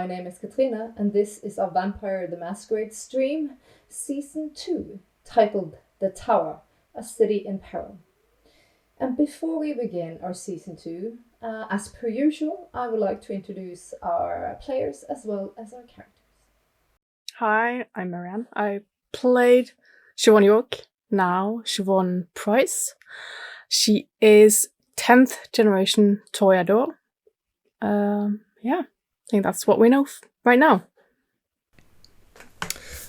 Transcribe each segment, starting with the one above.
my name is Katrina, and this is our Vampire the Masquerade stream, Season 2, titled The Tower, A City in Peril. And before we begin our Season 2, as per usual, I would like to introduce our players as well as our characters. Hi, I'm Marianne. I played Siobhan York, now Siobhan Price. She is 10th generation Toreador. I think that's what we know right now.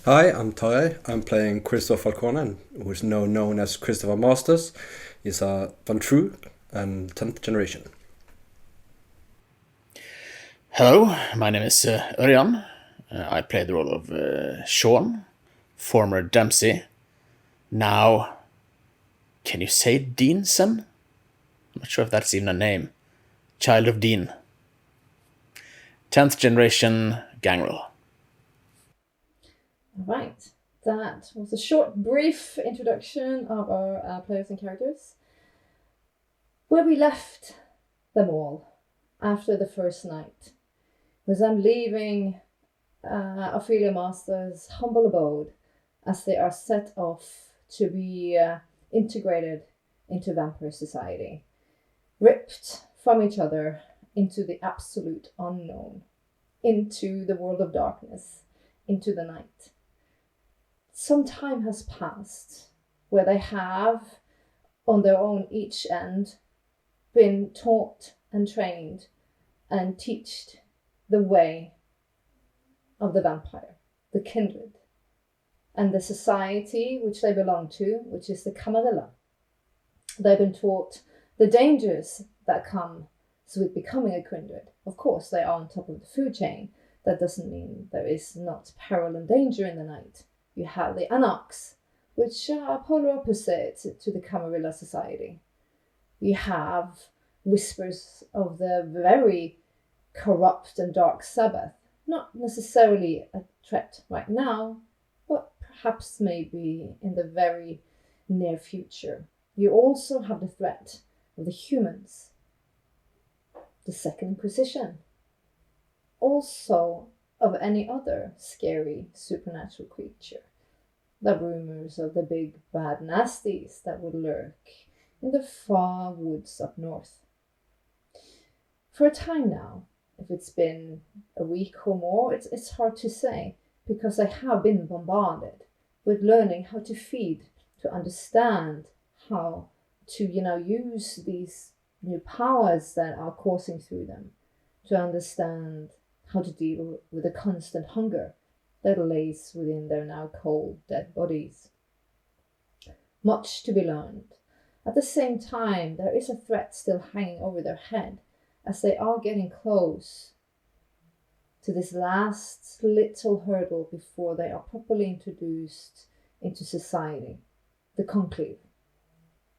Hi, I'm Tarjei. I'm playing Christopher Falcone, who is now known as Christopher Masters. He's a Van True and 10th generation. Hello, my name is Örjan. I played the role of Sean, former Dempsey. Now, can you say Dean's son? I'm not sure if that's even a name. Child of Dean. 10th generation Gangrel. Right, that was a short, brief introduction of our players and characters. Where we left them all after the first night was them leaving Ophelia Master's humble abode as they are set off to be integrated into vampire society, ripped from each other into the absolute unknown, into the world of darkness, into the night. Some time has passed where they have, on their own each end, been taught and trained and taught the way of the vampire, the kindred, and the society which they belong to, which is the Camarilla. They've been taught the dangers that come with becoming a kindred. Of course, they are on top of the food chain. That doesn't mean there is not peril and danger in the night. You have the Anarchs, which are polar opposite to the Camarilla society. You have whispers of the very corrupt and dark Sabbath, not necessarily a threat right now, but perhaps maybe in the very near future. You also have the threat of the humans, the Second Inquisition, also of any other scary supernatural creature. The rumors of the big bad nasties that would lurk in the far woods up north. For a time now, if it's been a week or more, it's hard to say, because I have been bombarded with learning how to feed, to understand how to, use these new powers that are coursing through them, to understand how to deal with the constant hunger that lays within their now cold, dead bodies. Much to be learned. At the same time, there is a threat still hanging over their head as they are getting close to this last little hurdle before they are properly introduced into society, the conclave,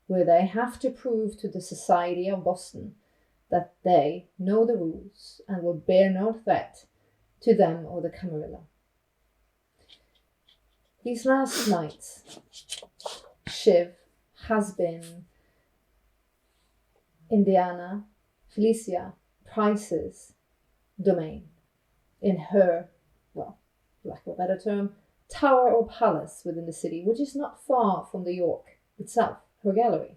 where they have to prove to the society of Boston that they know the rules and will bear no threat to them or the Camarilla. These last nights, Shiv has been Indiana Felicia Price's domain, in her, well, lack of a better term, tower or palace within the city, which is not far from the York itself, her gallery.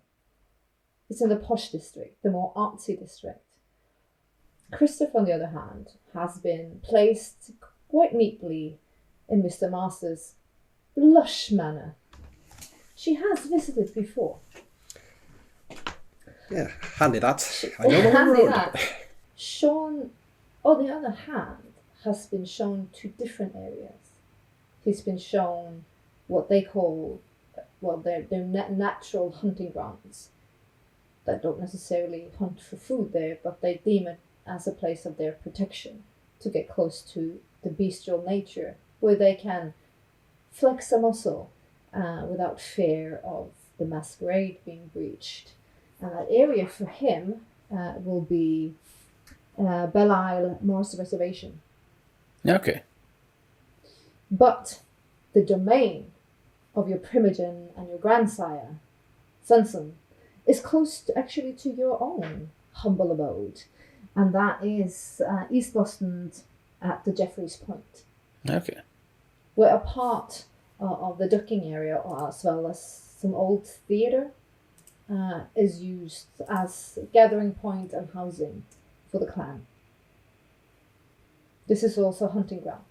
It's in the posh district, the more artsy district. Christopher, on the other hand, has been placed quite neatly in Mr. Master's lush manor. She has visited before. Yeah, handy that. I know what Handy road. that. Sean, on the other hand, has been shown to different areas. He's been shown what they call, their natural hunting grounds that don't necessarily hunt for food there, but they deem it as a place of their protection to get close to the bestial nature, where they can flex a muscle without fear of the masquerade being breached. And that area for him will be Belle Isle Mars Reservation. Okay. But the domain of your primogen and your grandsire, Sensen, is close actually to your own humble abode. And that is East Boston's at the Jeffreys Point. Okay. Where a part of the docking area, as well as some old theatre, is used as a gathering point and housing for the clan. This is also a hunting ground.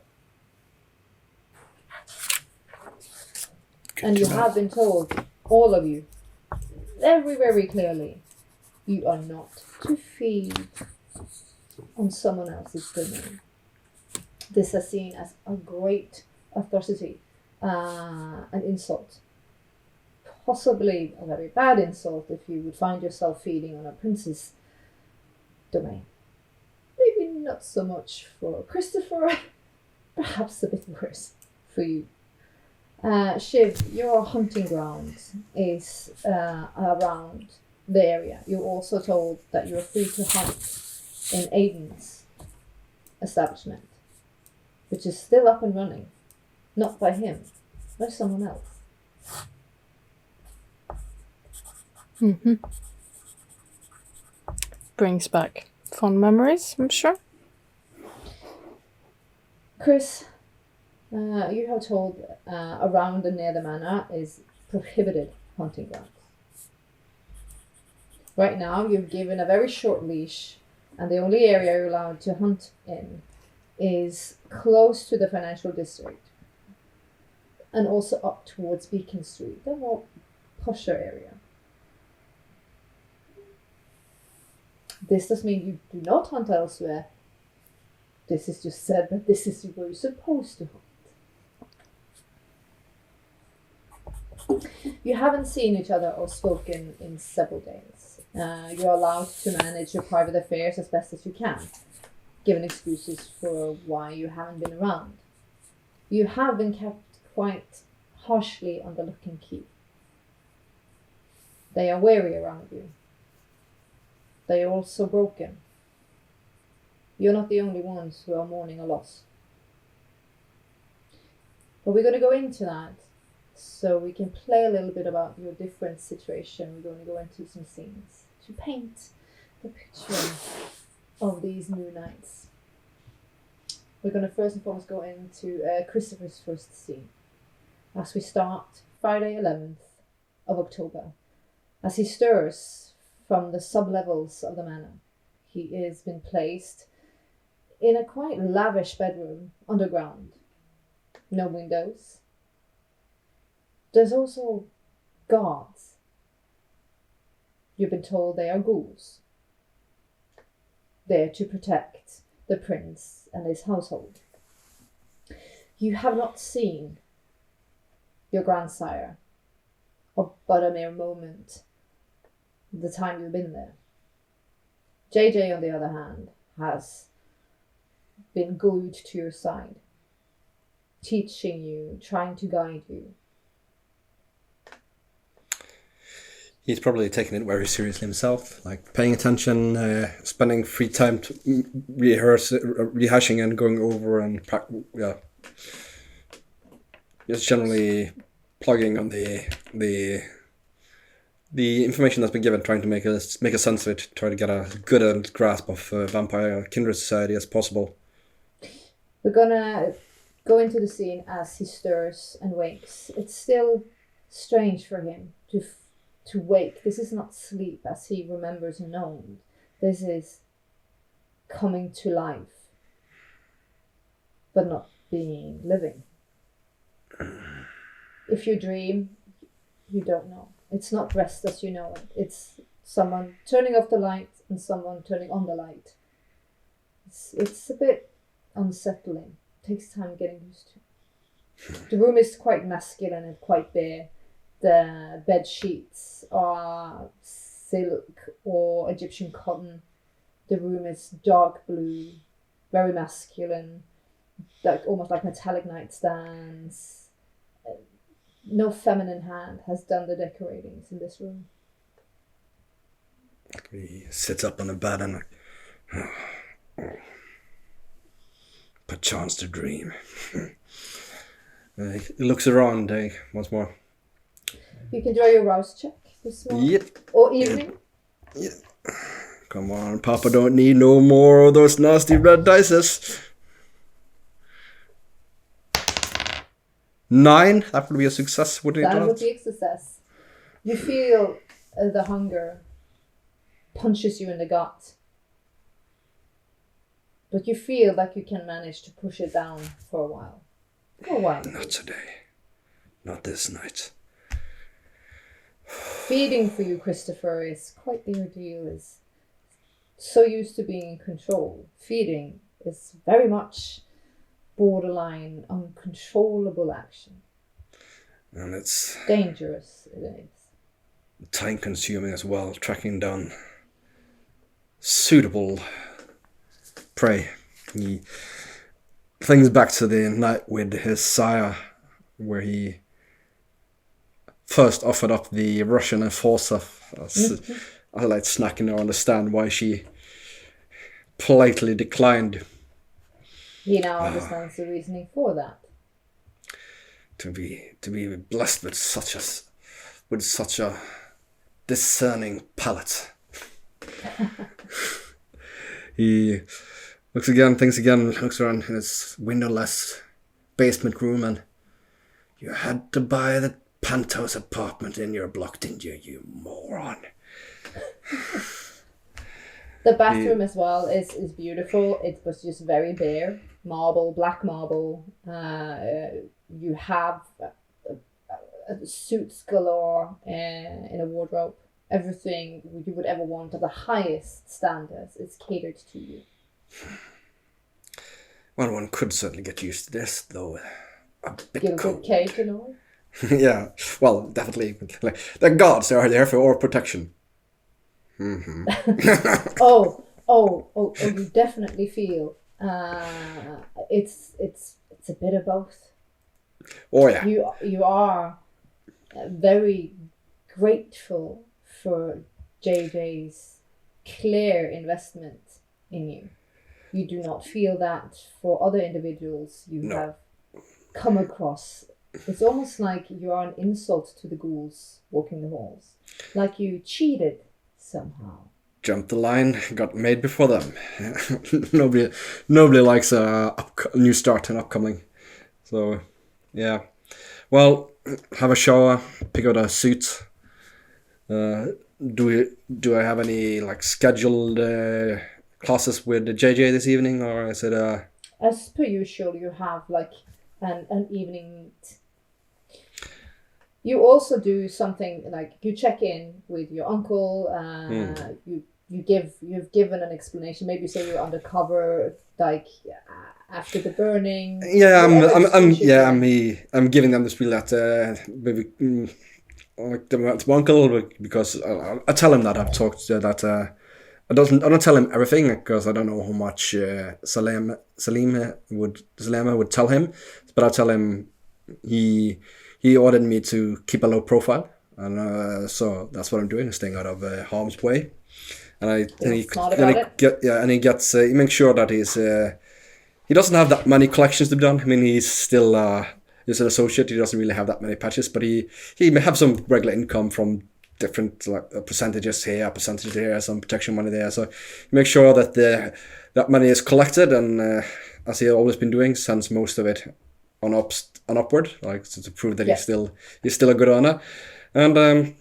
Good And to you know. have been told, all of you, very, very clearly, you are not to feed on someone else's domain. This is seen as a great atrocity, an insult. Possibly a very bad insult if you would find yourself feeding on a prince's domain. Maybe not so much for Christopher, perhaps a bit worse for you. Shiv, your hunting ground is around the area. You're also told that you're free to hunt in Aiden's establishment, which is still up and running. Not by him, by someone else. Mm-hmm. Brings back fond memories, I'm sure. Chris, you have told around and near the manor is prohibited hunting grounds. Right now, you've given a very short leash, and the only area you're allowed to hunt in is close to the financial district, and also up towards Beacon Street, the more posher area. This does mean you do not hunt elsewhere. This is just said that this is where you're supposed to hunt. You haven't seen each other or spoken in several days. You're allowed to manage your private affairs as best as you can, given excuses for why you haven't been around. You have been kept quite harshly under lock and key. They are wary around you. They are also broken. You're not the only ones who are mourning a loss. But we're going to go into that so we can play a little bit about your different situation. We're going to go into some scenes to paint the picture of these new nights. We're going to first and foremost go into Christopher's first scene as we start Friday 11th of October. As he stirs from the sub-levels of the manor, he has been placed in a quite lavish bedroom underground. No windows. There's also guards. You've been told they are ghouls. There to protect the prince and his household. You have not seen your grandsire, but a mere moment the time you've been there. JJ, on the other hand, has been glued to your side, teaching you, trying to guide you. He's probably taking it very seriously himself, like paying attention, spending free time to rehashing and going over and just generally plugging on the information that's been given, trying to make a sense of it, try to get a good grasp of vampire kindred society as possible. We're gonna go into the scene as he stirs and wakes. It's still strange for him to wake. This is not sleep as he remembers and knows. This is coming to life, but not being living. If you dream, you don't know. It's not rest as you know it. It's someone turning off the light and someone turning on the light. It's a bit unsettling. It takes time getting used to. The room is quite masculine and quite bare. The bed sheets are silk or Egyptian cotton. The room is dark blue, very masculine, like almost like metallic nightstands. No feminine hand has done the decoratings in this room. He sits up on the bed and perchance to dream. He looks around once more. You can draw your rouse check this morning. Yep. Or evening. Come on, Papa, don't need no more of those nasty red dices. 9. That would be a success, would it That not? would be a success. You feel the hunger punches you in the gut. But you feel like you can manage to push it down for a while. Not today. Not this night. Feeding for you, Christopher, is quite the ordeal. Is so used to being in control. Feeding is very much borderline uncontrollable action. And it's Dangerous, it is. time consuming as well, tracking down suitable prey. He thinks back to the night with his sire, where he first offered up the Russian enforcer. I like snacking to understand why she politely declined He now understands the reasoning for that. to be blessed with such a discerning palate. He thinks again, looks around his windowless basement room, and you had to buy the penthouse apartment in your block, didn't you, you moron? The bathroom as well is beautiful. It was just very bare. Marble, black marble. You have suits galore in a wardrobe. Everything you would ever want at the highest standards is catered to you. Well, one could certainly get used to this, though a bit Give a cold. good cake and all. Yeah, well, definitely. Like, the gods are there for our protection. Mm-hmm. You definitely feel it's a bit of both. Oh yeah. You are very grateful for JJ's clear investment in you. You do not feel that for other individuals you have come across. It's almost like you are an insult to the ghouls walking the halls. Like you cheated somehow. Jumped the line, got made before them. nobody likes a new start and upcoming. So, yeah. Well, have a shower, pick out a suit. Do I have any like scheduled classes with JJ this evening, or is it As per usual, you have like an evening. You also do something like you check in with your uncle. You've given an explanation. Maybe you say you're undercover, like after the burning. Yeah, I'm giving them the spiel that maybe like to my uncle, because I tell him that I've talked that I don't tell him everything because I don't know how much Salema would tell him, but I tell him he ordered me to keep a low profile, and so that's what I'm doing, staying out of harm's way. And he makes sure that he doesn't have that many collections to be done. I mean, he's still he's an associate. He doesn't really have that many patches, but he may have some regular income from different percentages here, percentage there, some protection money there. So he makes sure that that money is collected, and as he's always been doing, sends most of it on upward, like to prove that he's still a good owner. And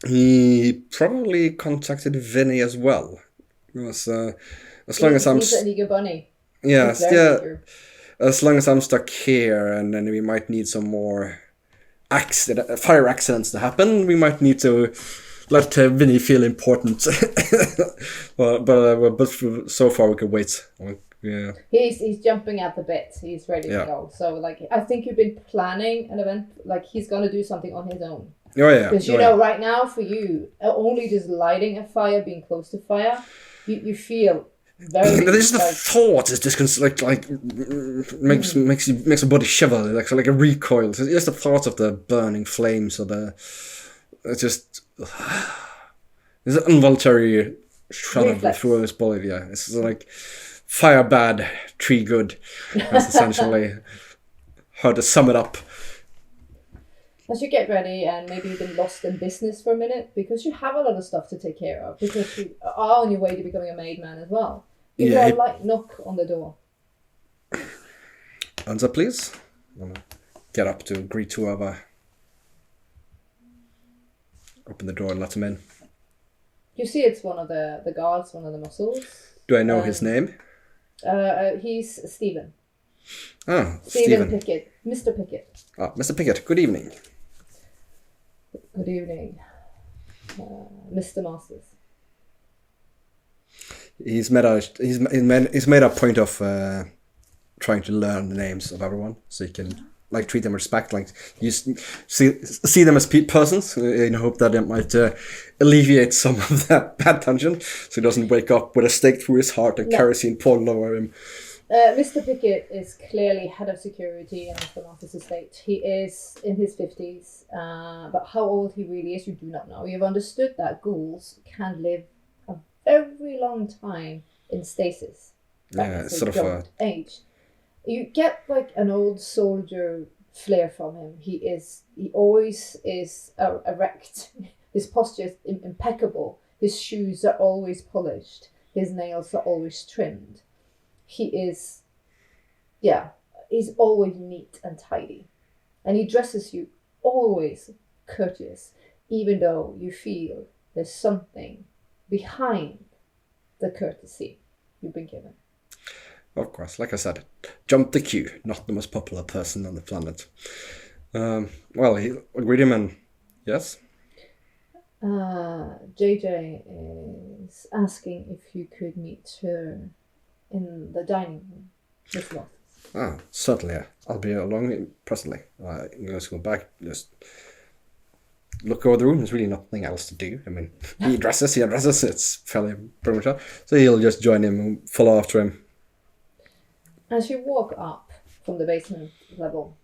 he probably contacted Vinny as well. Because, as long as I'm he's an eager bunny. As long as I'm stuck here, and then we might need some more fire accidents to happen, we might need to let Vinny feel important. but so far we could wait. Yeah. He's jumping at the bit. He's ready to go. So like I think you've been planning an event. Like he's gonna do something on his own. Oh yeah. Because know right now for you, only just lighting a fire, being close to fire, you feel very. There's the thought is just makes a body shiver, like a recoil. So just the thought of the burning flames, or it's just there's an involuntary shudder through his body. Yeah, it's like fire bad, tree good. That's essentially how to sum it up. As you get ready, and maybe you've been lost in business for a minute because you have a lot of stuff to take care of, because you are on your way to becoming a maid man as well. You hear a light knock on the door. Answer, please. get up to greet whoever. Open the door and let him in. You see it's one of the guards, one of the muscles. Do I know his name? He's Stephen. Ah, Stephen Pickett. Mr. Pickett. Ah, Mr. Pickett, good evening. Good evening, Mr. Masters. He's made a point of trying to learn the names of everyone, so he can like treat them with respect, like you see them as persons, in hope that it might alleviate some of that bad tension, so he doesn't wake up with a stake through his heart and kerosene poured over him. Mr. Pickett is clearly head of security in Mr. Masters' estate. He is in his 50s, but how old he really is, you do not know. You've understood that ghouls can live a very long time in stasis. Yeah, sort of age. You get like an old soldier flair from him. He always is erect. His posture is impeccable. His shoes are always polished. His nails are always trimmed. He's always neat and tidy. And he dresses you always courteous, even though you feel there's something behind the courtesy you've been given. Of course, like I said, jump the queue, not the most popular person on the planet. Well, he agreed him and yes? JJ is asking if you could meet her in the dining room, Miss Moss. Ah, certainly. Yeah. I'll be along presently. I'm going to go back, just look over the room. There's really nothing else to do. I mean, he dresses, it's fairly pretty much up. So he'll just join him and follow after him. As you walk up from the basement level,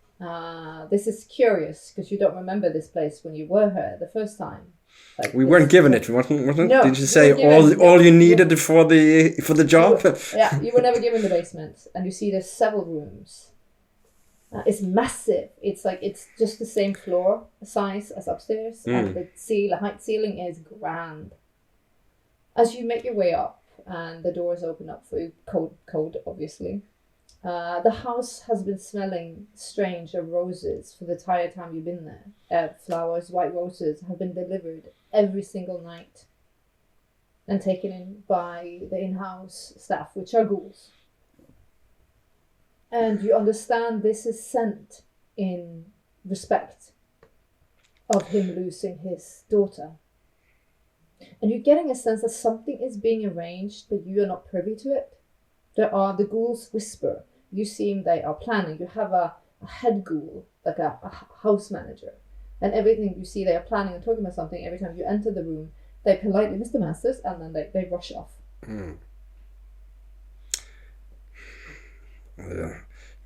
this is curious because you don't remember this place when you were here the first time. Like we weren't given it, wasn't? No, did you say all you needed for the job? You were never given the basement, and you see there's several rooms. It's massive. It's just the same floor size as upstairs, and the height ceiling is grand. As you make your way up, and the doors open up for you, code obviously. The house has been smelling strange of roses for the entire time you've been there. Flowers, white roses, have been delivered every single night and taken in by the in-house staff, which are ghouls. And you understand this is sent in respect of him losing his daughter. And you're getting a sense that something is being arranged, but you are not privy to it. The ghouls whisper. You see they are planning. You have a head ghoul, like a house manager. And everything you see they are planning and talking about something. Every time you enter the room, they politely, Mr. Masters, and then they rush off.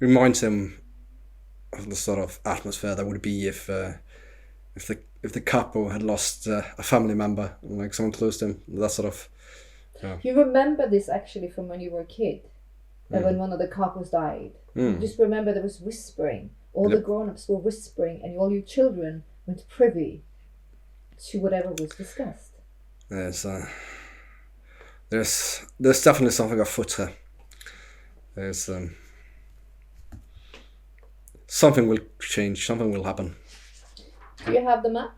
Reminds him of the sort of atmosphere that would be if the capo had lost a family member, like someone close to him. That sort of. Yeah. You remember this actually from when you were a kid. When one of the capos died. You just remember there was whispering. All the grown-ups were whispering, and all you children went privy to whatever was discussed. There's definitely something afoot here. There's something will change. Something will happen. Do you have the map?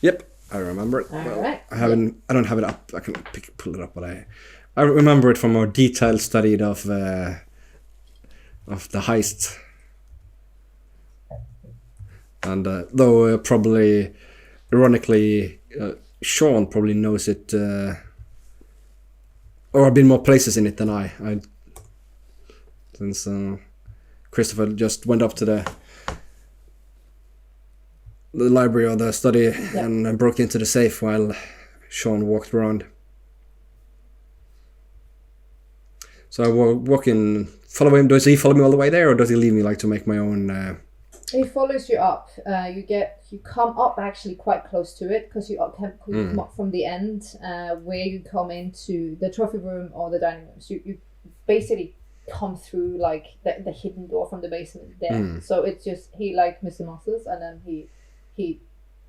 Yep, I remember it. Right. I don't have it up. I can pull it up, but I remember it from our detailed study of the heist. And though probably, ironically, Sean probably knows it, or have been more places in it than I. Since Christopher just went up to the library or the study and broke into the safe while Sean walked around. So I walk in, follow him. Does he follow me all the way there, or does he leave me to make my own? He follows you up. You come up actually quite close to it because you come up from the end where you come into the trophy room or the dining room. So you basically come through the hidden door from the basement there. So it's just he Mr. Masters, and then he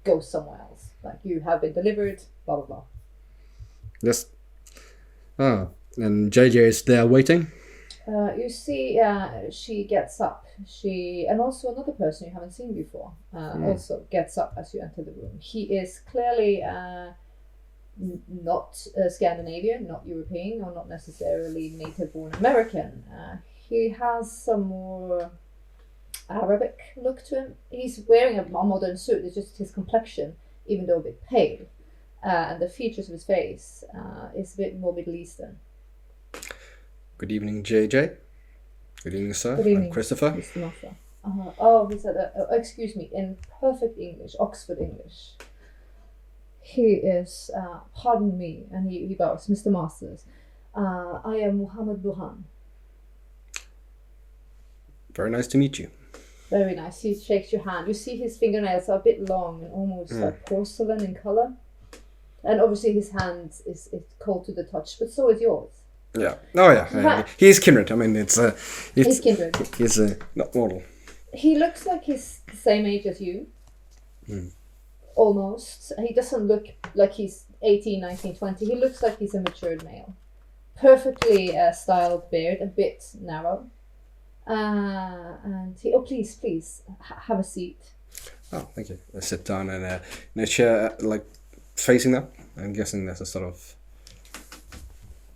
goes somewhere else. You have been delivered, blah blah blah. Yes. And JJ is there waiting? You see, she gets up. She and also another person you haven't seen before also gets up as you enter the room. He is clearly not Scandinavian, not European, or not necessarily native-born American. He has some more Arabic look to him. He's wearing a modern suit. It's just his complexion, even though a bit pale, and the features of his face is a bit more Middle Eastern. Good evening, JJ. Good evening, sir. Good evening, I'm Christopher. Mr. Martha. He said, excuse me, in perfect English, Oxford English. He is, pardon me, and he bows, Mr. Masters. I am Muhammad Burhan. Very nice to meet you. Very nice. He shakes your hand. You see his fingernails are a bit long and almost like porcelain in color. And obviously his hand is cold to the touch, but so is yours. Yeah. Oh, yeah. He is kindred. I mean, it's He's kindred. He's not mortal. He looks like he's the same age as you. Almost. He doesn't look like he's 18, 19, 20. He looks like he's a matured male. Perfectly styled beard, a bit narrow. And he, please, have a seat. Oh, thank you. I sit down in a chair, like facing them. I'm guessing there's a sort of.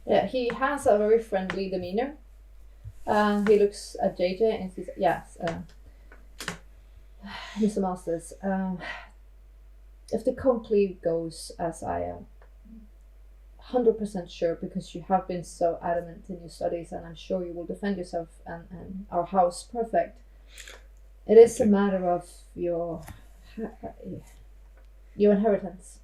Yeah, he has a very friendly demeanor. He looks at JJ and says, "Yes, Mr. Masters. If the conclave goes as I am 100% sure, because you have been so adamant in your studies, and I'm sure you will defend yourself and our house perfect. It is a matter of your inheritance."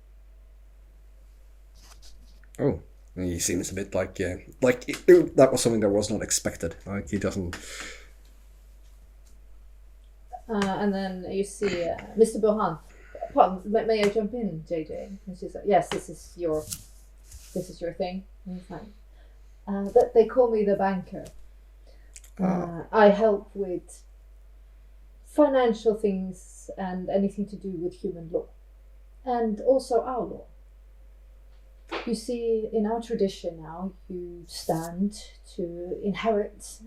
Oh, he seems a bit like that was something that was not expected. Like he doesn't. And then you see Mr. Burhan. Pardon, may I jump in, JJ? And she's like, "Yes, this is your thing." And he's like, that they call me the banker. I help with financial things and anything to do with human law, and also our law. You see, in our tradition now, you stand to inherit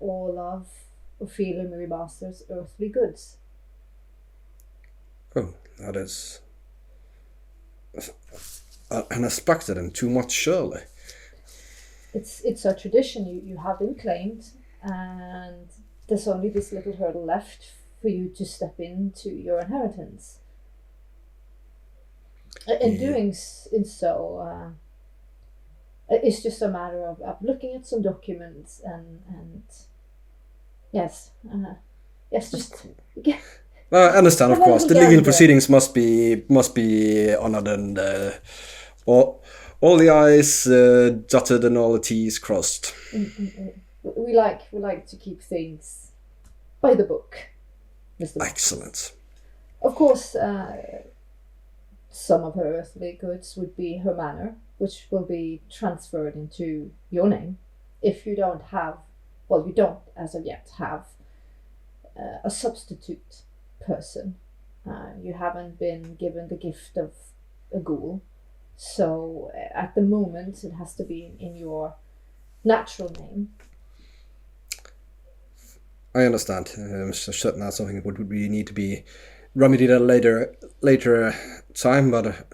all of Ophelia Mary Master's earthly goods. Oh, that is unexpected and too much, surely. It's a tradition. You have been claimed, and there's only this little hurdle left for you to step into your inheritance. In doing so, it's just a matter of looking at some documents and yes, just. I understand, of course. The legal proceedings must be honored, and all the I's dotted and all the T's crossed. We like to keep things by the book, Mr. Excellent. Of course, some of her earthly goods would be her manor, which will be transferred into your name. If you don't have, well, you don't as of yet have a substitute person. You haven't been given the gift of a ghoul, so at the moment it has to be in your natural name. I understand. Certainly that's something that would be need to be remedied at a later time, but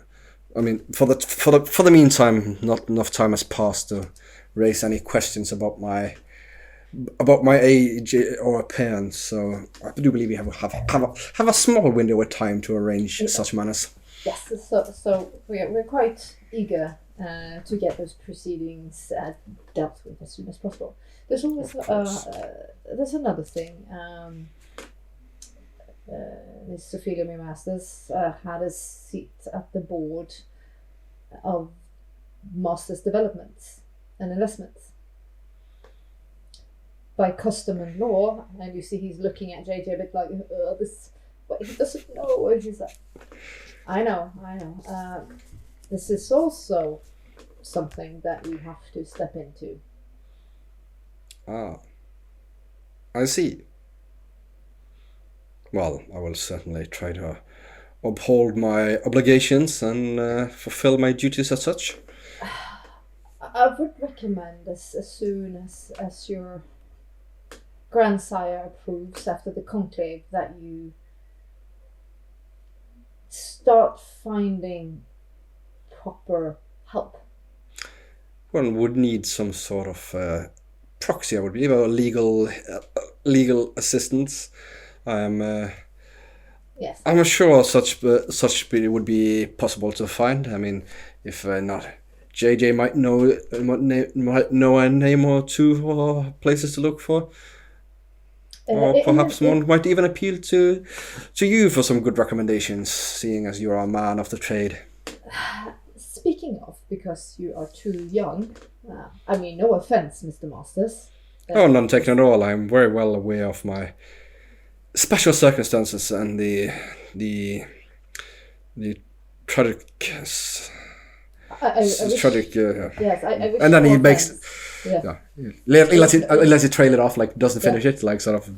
I mean, for the meantime, not enough time has passed to raise any questions about my age or appearance. So I do believe we have a small window of time to arrange such matters. Yes, so we're quite eager to get those proceedings dealt with as soon as possible. There's always there's another thing. Miss Sophia Masters had a seat at the board of Masters Developments and Investments. By custom and law, and you see he's looking at JJ a bit like, this, but he doesn't know. And he's like, I know. This is also something that you have to step into. Ah, I see. Well, I will certainly try to uphold my obligations and fulfill my duties as such. I would recommend as soon as your grandsire approves after the conclave that you start finding proper help. One would need some sort of proxy, I would believe, or legal assistance. Yes. I'm not sure such would be possible to find. I mean, if not, JJ might know a name or two or places to look for. Or perhaps one might even appeal to you for some good recommendations, seeing as you are a man of the trade. Speaking of, because you are too young, I mean, no offense, Mr. Masters. Oh, none taken at all. I'm very well aware of my special circumstances and the tragic. Tragic. Yes, I wish. And then he makes. Yeah. He lets it trail it off, like doesn't finish it, like sort of.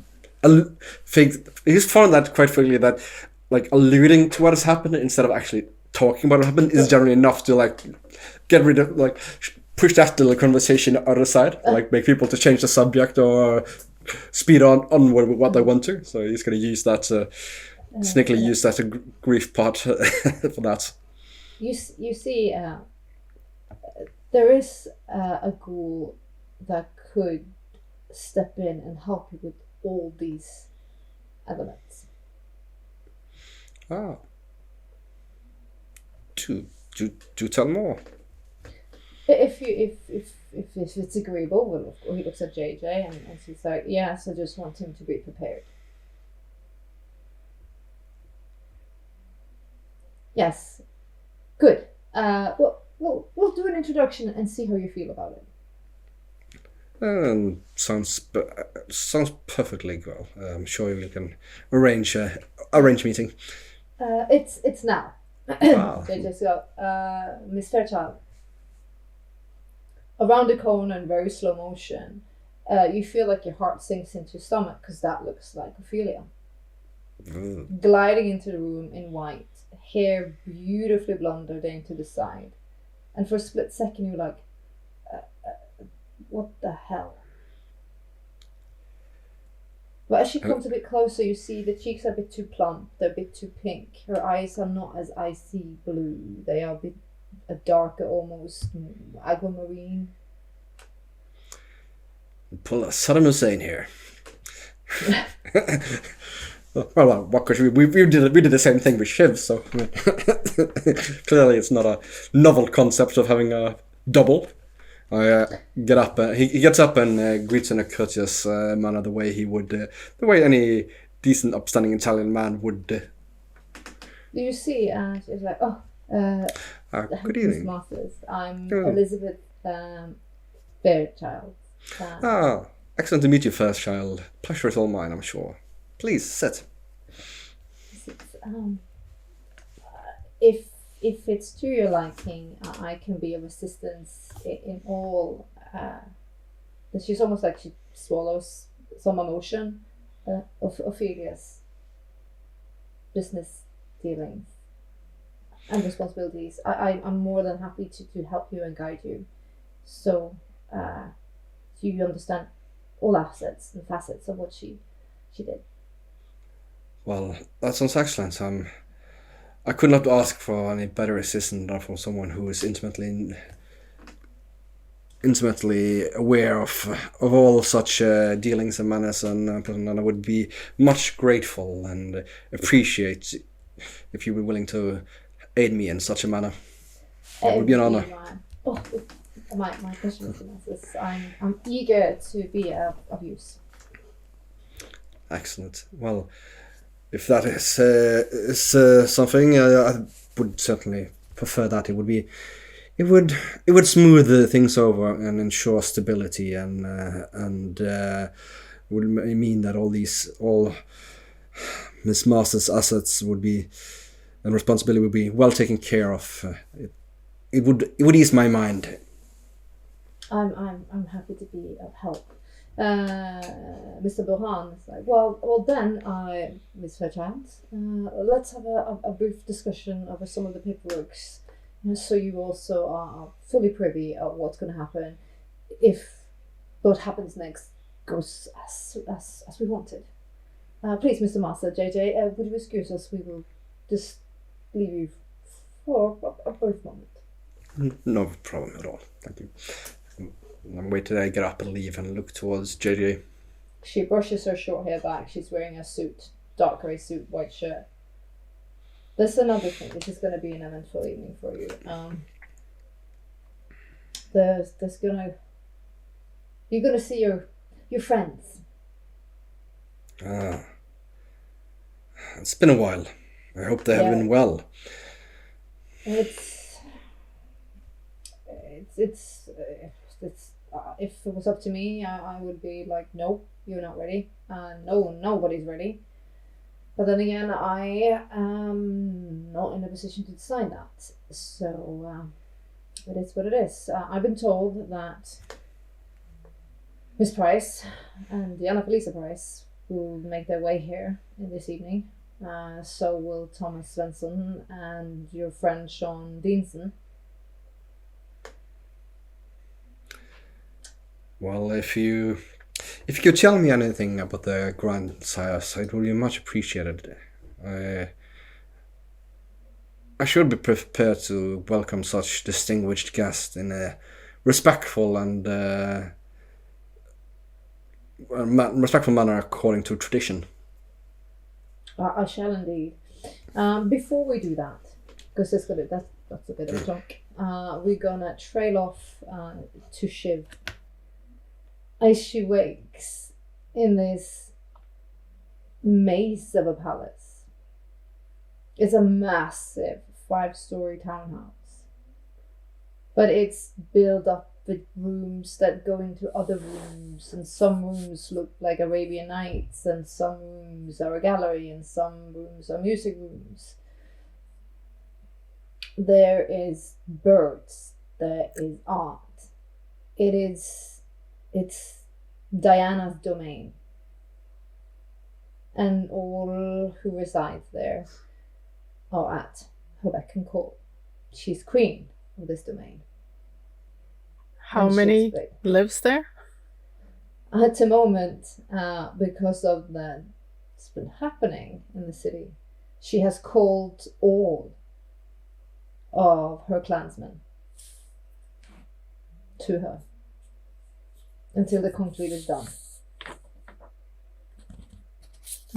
He's found that quite quickly that like alluding to what has happened instead of actually talking about what happened is generally enough to like get rid of like push that little conversation out of the side, like make people to change the subject or speed on with what they want to. So he's going to use that sneakily use that grief part for that. You see, there is a ghoul that could step in and help you with all these elements. Ah. Do tell more. If it's agreeable, well, he looks at JJ and he's like, yes, I just want him to be prepared. Yes, good. We'll do an introduction and see how you feel about it. Sounds perfectly well. I'm sure we can arrange meeting. It's now. JJ's got Miss Fairchild. Around the corner in very slow motion, you feel like your heart sinks into your stomach because that looks like Ophelia. Gliding into the room in white, hair beautifully blondered down to the side. And for a split second you're like, what the hell? But as she comes a bit closer, you see the cheeks are a bit too plump, they're a bit too pink. Her eyes are not as icy blue, they are a darker, almost aquamarine. Pull a Saddam Hussein here. Well, what could we did the same thing with Shiv, so clearly it's not a novel concept of having a double. I get up. He gets up and greets in a courteous manner, the way any decent, upstanding Italian man would. You see, she's like, good evening. Masters. I'm Elizabeth Fairchild. Excellent to meet you, Fairchild. Pleasure is all mine, I'm sure. Please sit. If it's to your liking, I can be of assistance in all. She's almost like she swallows some emotion of Ophelia's business dealings and responsibilities. I'm more than happy to help you and guide you, so you understand all assets and facets of what she did. Well, that sounds excellent. I could not ask for any better assistant than from someone who is intimately aware of all such dealings and manners, and I would be much grateful and appreciate if you were willing to aid me in such a manner. It would be an honor. My question is, I'm eager to be of use. Excellent. Well, if that is something, I would certainly prefer that. It would smooth things over and ensure stability, and would mean that all Miss Master's assets would be and responsibility would be well taken care of. It would ease my mind. I'm happy to be of help. Mr. Bohan is like, well then, Miss Fairchild, let's have a brief discussion over some of the paperwork So you also are fully privy of what's going to happen if what happens next goes as we wanted. Please, Mr. Master, JJ, would you excuse us? We will just leave you for a brief moment. No problem at all. Thank you. I'm waiting till I get up and leave and look towards JJ. She brushes her short hair back. She's wearing a suit, dark grey suit, white shirt. There's another thing. This is going to be an eventful evening for you. You're gonna see your friends. It's been a while. I hope they have been well. It's if it was up to me, I would be like, nope, you're not ready. No, nobody's ready. But then again, I am not in a position to decide that. So it is what it is. I've been told that Miss Price and Diana Felisa Price will make their way here in this evening. So will Thomas Svensson and your friend Sean Deanson. Well, if you could tell me anything about the grandsires, it would be much appreciated. I should be prepared to welcome such distinguished guests in a respectful and respectful manner according to tradition. I shall indeed. Before we do that, because that's a bit of a talk, we're gonna trail off to Shiv as she wakes in this maze of a palace. It's a massive 5-story townhouse, but it's built up with rooms that go into other rooms, and some rooms look like Arabian Nights, and some rooms are a gallery, and some rooms are music rooms. There is birds, there is art. It's Diana's domain, and all who reside there are at her beck and call. She's queen of this domain. How many lives there? At the moment, because of that's been happening in the city, she has called all of her clansmen to her until the conflict is done.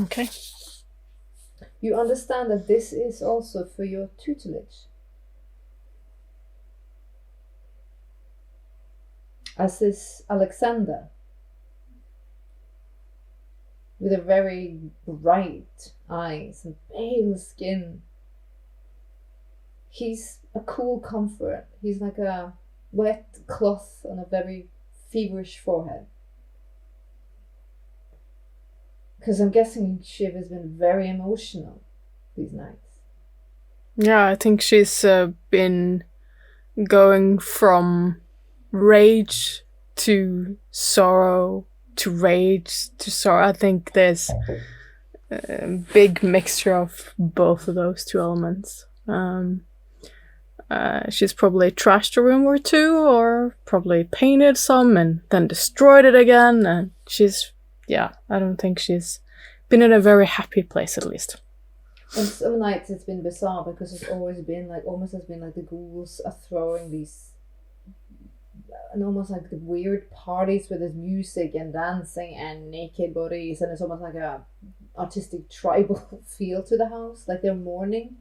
Okay. You understand that this is also for your tutelage. As is Alexander, with a very bright eyes and pale skin. He's a cool comfort. He's like a wet cloth on a very feverish forehead. Because I'm guessing Shiv has been very emotional these nights. Yeah, I think she's been going from rage to sorrow to rage to sorrow. I think there's a big mixture of both of those two elements. She's probably trashed a room or two, or probably painted some and then destroyed it again. And I don't think she's been in a very happy place, at least. And some nights it's been bizarre because it's always been almost has been like the ghouls are throwing these, and almost like the weird parties with there's music and dancing and naked bodies, and it's almost like a artistic tribal feel to the house, like they're mourning.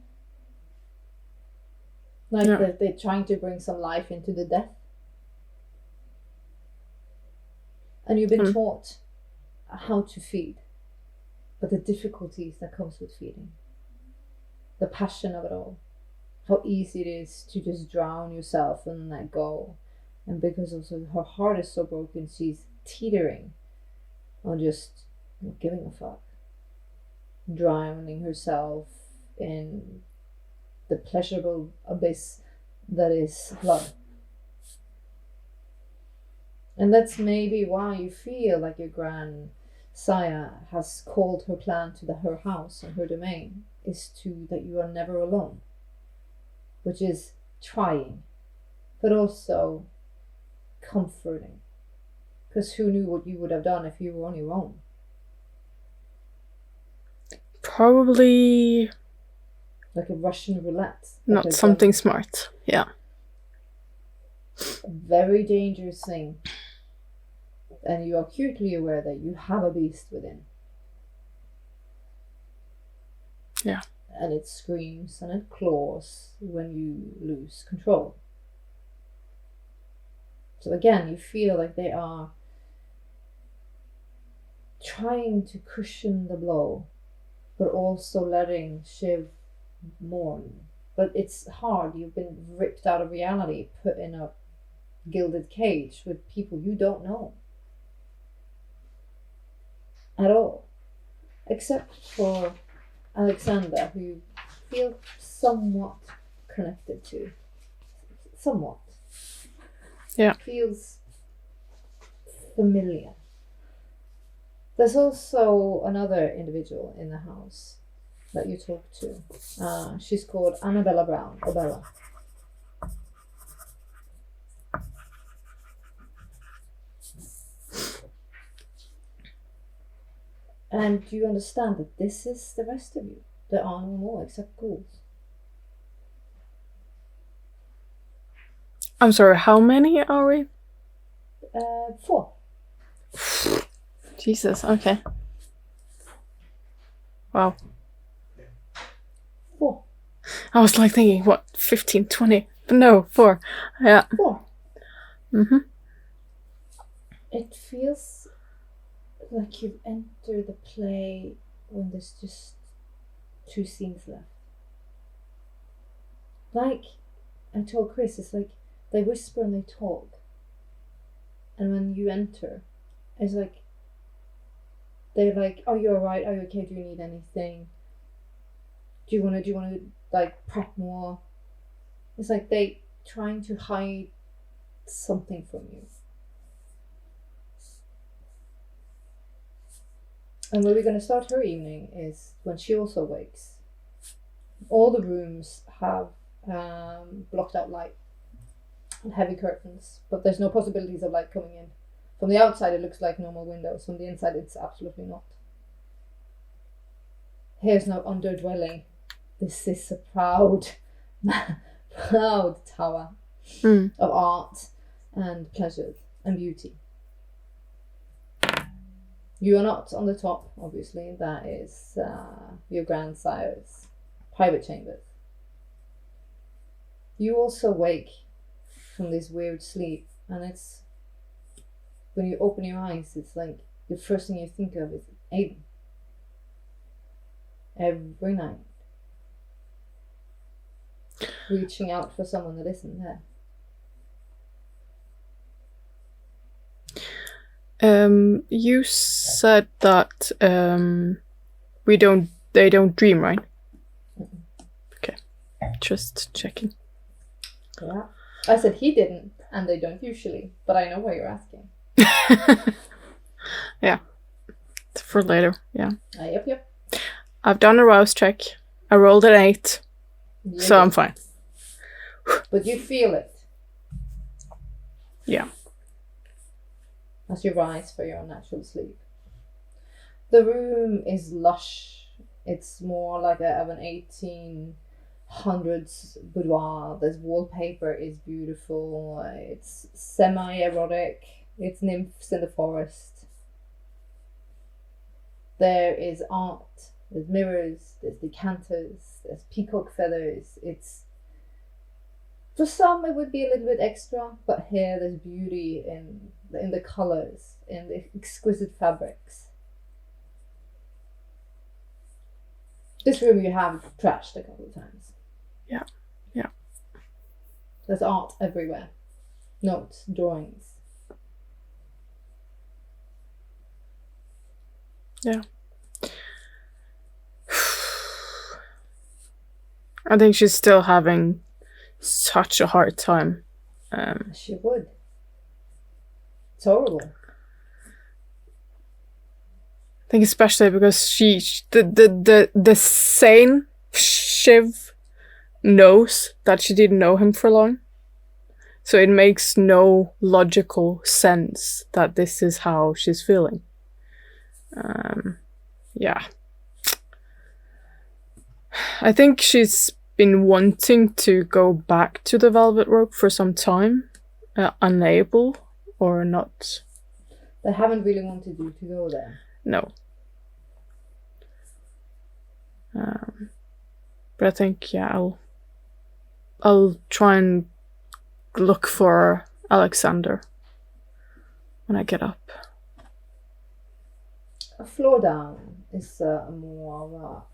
They're trying to bring some life into the death. And you've been taught how to feed, but the difficulties that comes with feeding, the passion of it all, how easy it is to just drown yourself and let go. And because also her heart is so broken, she's teetering on just not giving a fuck, drowning herself in the pleasurable abyss that is blood. And that's maybe why you feel like your grandsire has called her clan to her house and her domain, is that you are never alone, which is trying, but also comforting. Because who knew what you would have done if you were on your own? Probably Like a Russian roulette. not something smart. Yeah. A very dangerous thing. And you are acutely aware that you have a beast within. Yeah. And it screams and it claws when you lose control. So again, you feel like they are trying to cushion the blow, but also letting Shiv mourn. But it's hard. You've been ripped out of reality, put in a gilded cage with people you don't know at all, except for Alexander, who you feel somewhat connected to. Somewhat. Yeah. Feels familiar. There's also another individual in the house that you talk to. She's called Annabella Brown, or Bella. And you understand that this is the rest of you. There are no more except ghouls. I'm sorry, how many are we? 4. Jesus, okay. Wow. 4. I was like thinking, what, 15, 20? But no, 4. Yeah. 4. Mm-hmm. It feels like you've entered the play when there's just 2 scenes left. Like I told Chris, it's like they whisper and they talk. And when you enter, it's like they're like, "Oh, you're alright. Are you okay? Do you need anything? Do you wanna like prep more?" It's like they trying to hide something from you. And where we're going to start her evening is when she also wakes. All the rooms have blocked out light and heavy curtains, but there's no possibilities of light coming in. From the outside it looks like normal windows, from the inside it's absolutely not. Here's no underdwelling. This is a proud tower of art and pleasure and beauty. You are not on the top, obviously. That is your grandsires' private chambers. You also wake from this weird sleep, and it's when you open your eyes, it's like the first thing you think of is Aiden. Every night, reaching out for someone that isn't there. You said that they don't dream, right? Mm-mm. Okay, just checking. Yeah, I said he didn't, and they don't usually, but I know why you're asking. Yeah, for later. Yeah. Yep. I've done a rouse check. I rolled an 8, so I'm fine. But you feel it. Yeah. As you rise for your natural sleep. The room is lush. It's more like an 1800s boudoir. This wallpaper is beautiful. It's semi-erotic. It's nymphs in the forest. There is art. There's mirrors. There's decanters. There's peacock feathers. It's... For some, it would be a little bit extra, but here there's beauty in the colors, in the exquisite fabrics. This room you have trashed a couple of times. Yeah. There's art everywhere. Notes, drawings. Yeah. I think she's still having such a hard time. She would. It's horrible. I think especially because the sane Shiv knows that she didn't know him for long. So it makes no logical sense that this is how she's feeling. Yeah. I think she's been wanting to go back to the velvet rope for some time, unable or not. They haven't really wanted you to go there. No. But I think, yeah, I'll try and look for Alexander when I get up. A floor down is more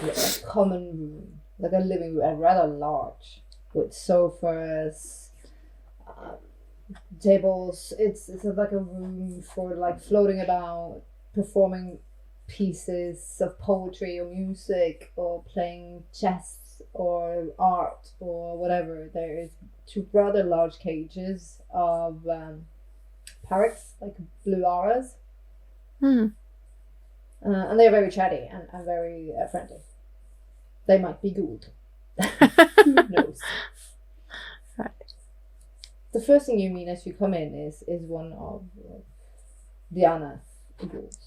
of a common room, like a living room, rather large, with sofas, tables. It's like a room for like floating about, performing pieces of poetry or music, or playing chess or art or whatever. There is 2 rather large cages of parrots, like blue auras. And they're very chatty and very friendly. They might be good. Who knows? Right. The first thing you meet as you come in is one of Diana's ghouls,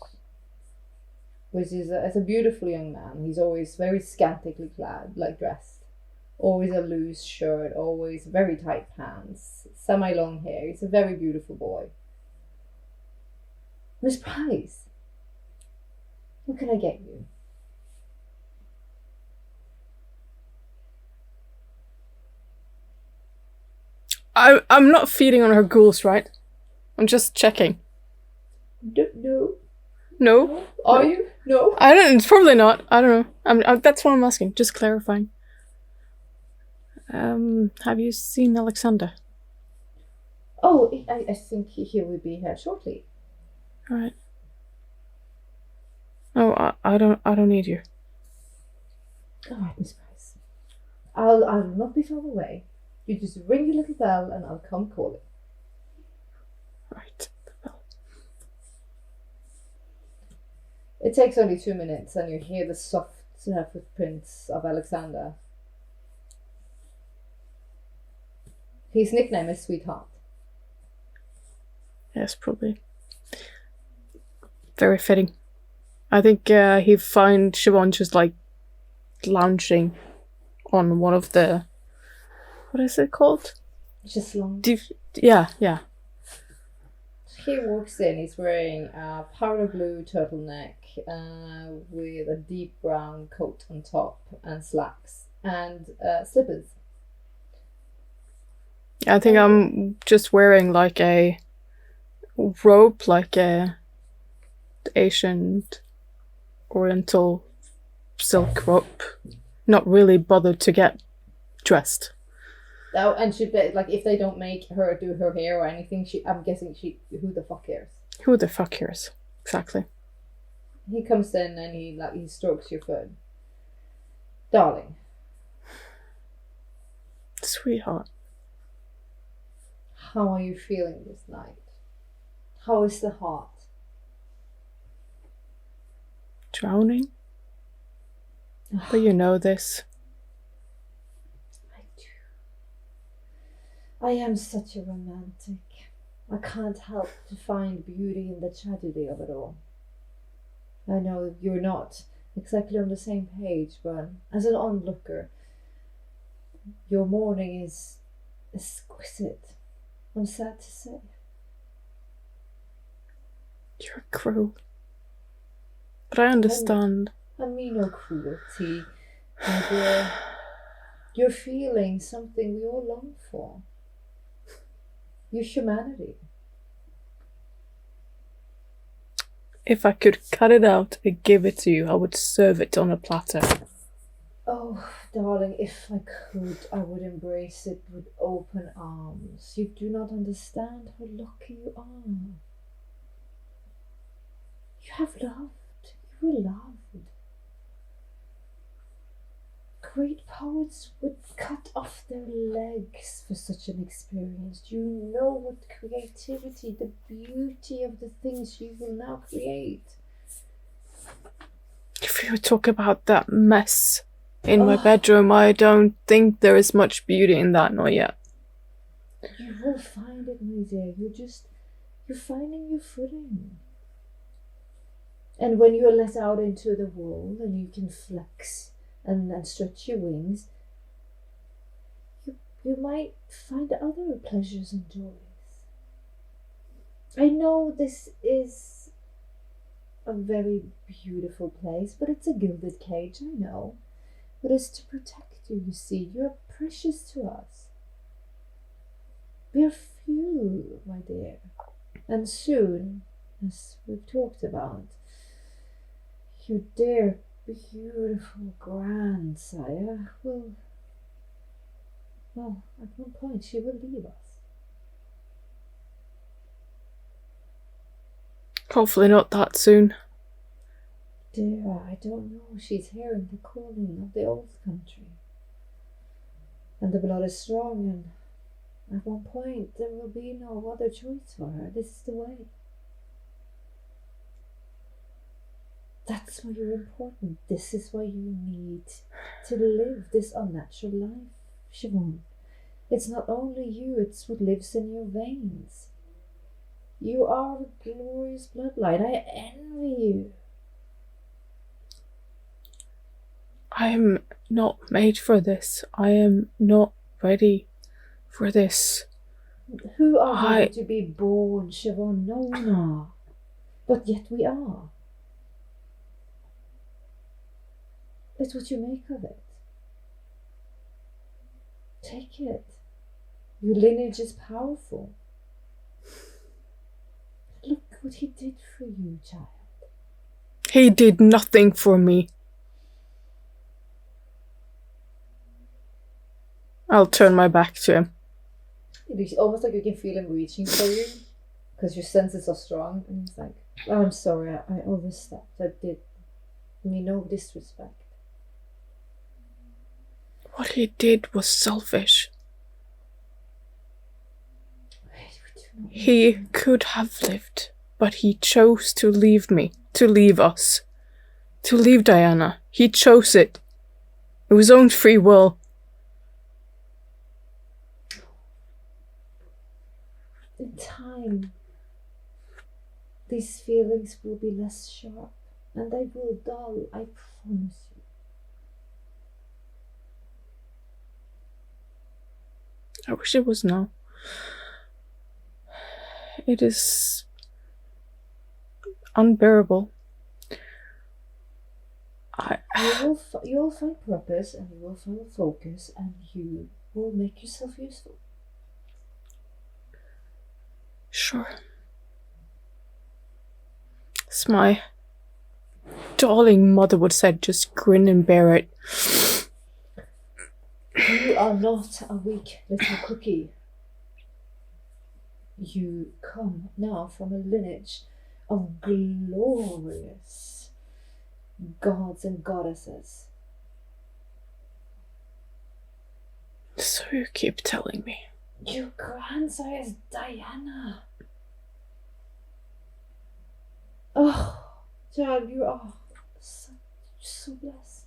which is a beautiful young man. He's always very scantily clad, like dressed. Always a loose shirt, always very tight pants, semi-long hair. He's a very beautiful boy. Miss Price, what can I get you? I'm not feeding on her ghouls, right? I'm just checking. No. No? Are you? No. I don't. It's probably not. I don't know. That's what I'm asking. Just clarifying. Have you seen Alexander? Oh, I think he will be here shortly. All right. Oh, I don't need you. All right, Miss Price. I'll not be far away. You just ring your little bell and I'll come calling. Right. The bell. It takes only 2 minutes and you hear the soft footprints of Alexander. His nickname is Sweetheart. Yes, probably. Very fitting. I think he finds Siobhan just like lounging on one of the, what is it called? Just long. Yeah. He walks in, he's wearing a powder blue turtleneck with a deep brown coat on top and slacks and slippers. I think I'm just wearing like a robe, like a Asian Oriental silk robe. Not really bothered to get dressed. Oh, and she like if they don't make her do her hair or anything, I'm guessing who the fuck cares? Who the fuck cares? Exactly. He comes in and he strokes your foot. Darling. Sweetheart. How are you feeling this night? How is the heart? Drowning? But you know this. I do. I am such a romantic. I can't help to find beauty in the tragedy of it all. I know you're not exactly on the same page, but as an onlooker, your mourning is exquisite. I'm sad to say. You're cruel. But I understand. I mean no cruelty. My dear. You're feeling something we all long for. Your humanity. If I could cut it out and give it to you, I would serve it on a platter. Oh, darling, if I could, I would embrace it with open arms. You do not understand how lucky you are. You have loved. You were loved. Great poets would cut off their legs for such an experience. Do you know what creativity, the beauty of the things you will now create? If you talk about that mess in my bedroom. I don't think there is much beauty in that, not yet. You will find it, my dear. You're finding your footing. And when you're let out into the world and you can flex and stretch your wings, you might find other pleasures and joys. I know this is a very beautiful place, but it's a gilded cage, I know. But it's to protect you, you see. You're precious to us. We are few, my dear. And soon, as we've talked about, your dear, beautiful grandsire will... Well, at one point she will leave us. Hopefully not that soon. Dear, I don't know. She's hearing the calling of the old country. And the blood is strong, and at one point there will be no other choice for her. This is the way. That's why you're important. This is why you need to live this unnatural life, Siobhan. It's not only you, it's what lives in your veins. You are a glorious bloodline. I envy you. I am not made for this. I am not ready for this. Who are we to be born, Siobhan? No one are. But yet we are. It's what you make of it. Take it. Your lineage is powerful. Look what he did for you, child. He did nothing for me. I'll turn my back to him. It's almost like you can feel him reaching for you, because your senses are strong, and he's like, oh, I'm sorry, I overstepped. I did me no disrespect. What he did was selfish. He could have lived, but he chose to leave me, to leave us, to leave Diana. He chose it. It was his own free will. In time, these feelings will be less sharp, and they will dull, I promise you. I wish it was now. It is unbearable. You will find purpose, and you will find focus, and you will make yourself useful. Sure. As my darling mother would say, just grin and bear it. You are not a weak little cookie. You come now from a lineage of glorious gods and goddesses. So you keep telling me. Your grandsire is Diana. Oh, child, you are so blessed.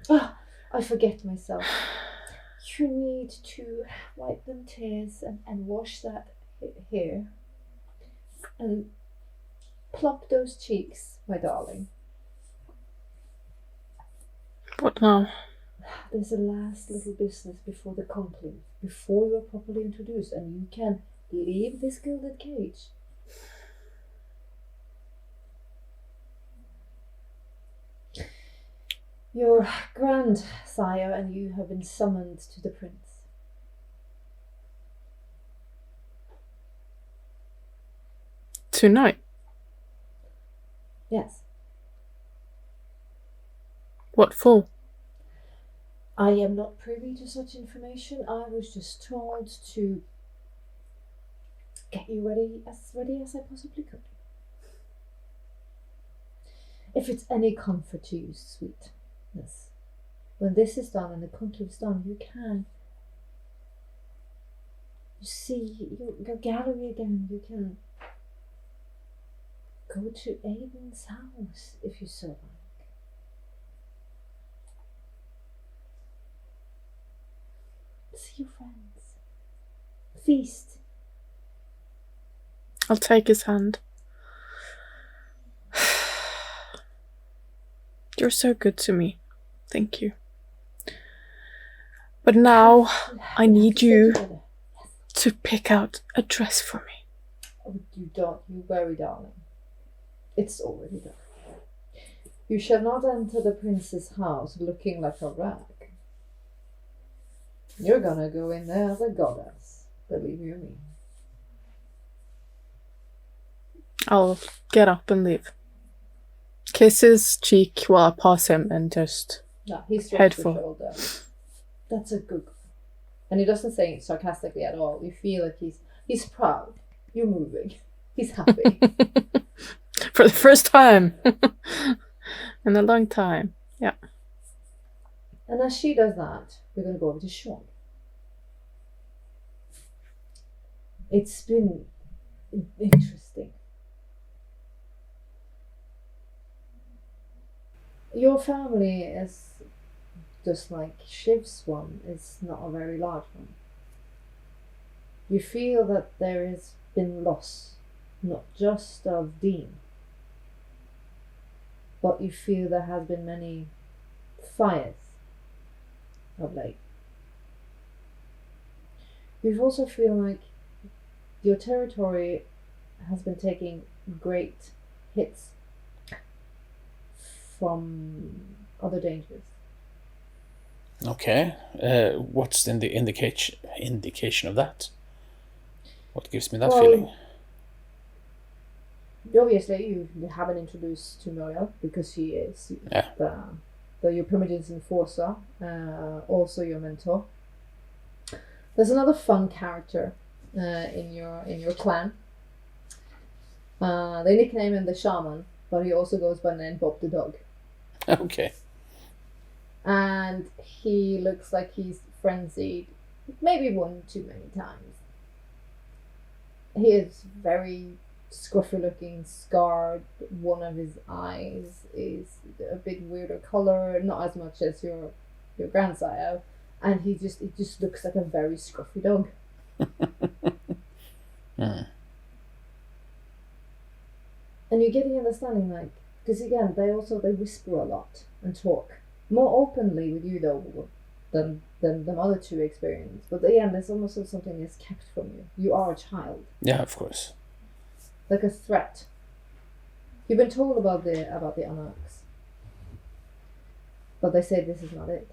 Ah, I forget myself. You need to wipe them tears and wash that hair. And plump those cheeks, my darling. What now? There's a last little business before the conclave, before you're properly introduced, and you can leave this gilded cage. Your grandsire and you have been summoned to the prince. Tonight? Yes. What for? I am not privy to such information. I was just told to get you ready as I possibly could. If it's any comfort to you, sweetness, when this is done and the conclave is done, you can see your gallery again. You can Go to Aiden's house if you so like. See your friends. Feast. I'll take his hand. You're so good to me. Thank you. But now I need you to pick out a dress for me. Oh, you very darling. It's already done. You shall not enter the prince's house looking like a rag. You're gonna go in there as a goddess, believe you me. I'll get up and leave. Kiss his cheek while I pass him and just No, he strokes head the for. shoulder. That's a good girl. And he doesn't say it sarcastically at all. You feel like he's proud. You're moving. He's happy. For the first time in a long time. Yeah. And as she does that, we're going to go over to Sean. It's been interesting. Your family is just like Shiv's one, is not a very large one. You feel that there has been loss, not just of Dean, but you feel there has been many fires of late. You also feel like your territory has been taking great hits from other dangers. Okay. What's the indication of that? What gives me that feeling? Obviously, you haven't introduced to Muriel because she is your primogen's enforcer, also your mentor. There's another fun character in your clan. They nickname him the Shaman, but he also goes by the name Bob the Dog. Okay. And he looks like he's frenzied, maybe one too many times. He is very scruffy looking, scarred. One of his eyes is a bit weirder color, not as much as your grandsire, and it just looks like a very scruffy dog. And you're getting understanding, like, because again, they whisper a lot and talk more openly with you though than the other two experience. But again, there's almost something that's kept from you. You are a child. Yeah, of course. Like a threat. You've been told about the Anarchs, but they say this is not it.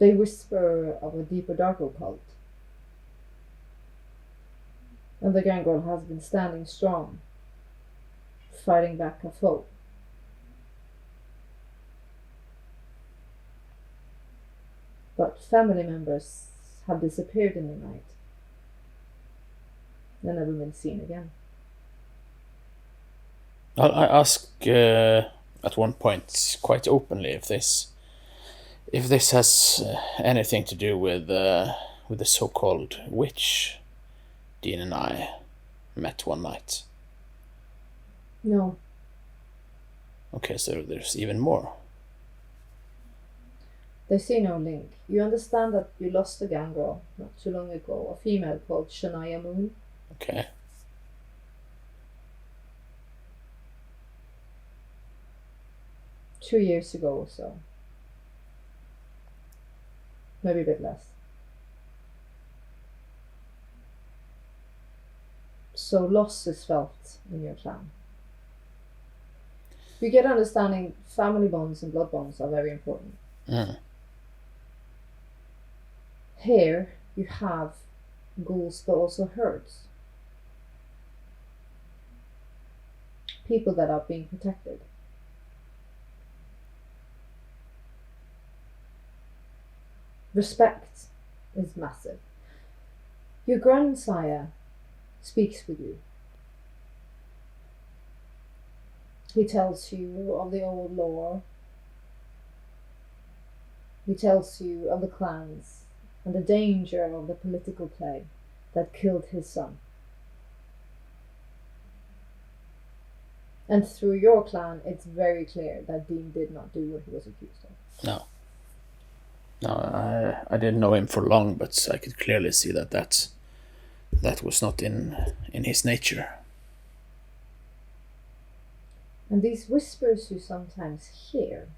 They whisper of a deeper, darker cult. And the Gangrel has been standing strong, fighting back a foe. But family members have disappeared in the night. They've never been seen again. I ask at one point quite openly if this has anything to do with the so-called witch Dean and I met one night. No. Okay, so there's even more. They see no link. You understand that you lost a Gangrel not too long ago, a female called Shania Moon. Okay. Two years ago or so. Maybe a bit less. So loss is felt in your clan. You get understanding family bonds and blood bonds are very important. Here you have ghouls but also herds. People that are being protected. Respect is massive. Your grandsire speaks with you. He tells you of the old lore. He tells you of the clans and the danger of the political play that killed his son. And through your clan, it's very clear that Dean did not do what he was accused of. No. No, I didn't know him for long, but I could clearly see that was not in his nature. And these whispers you sometimes hear,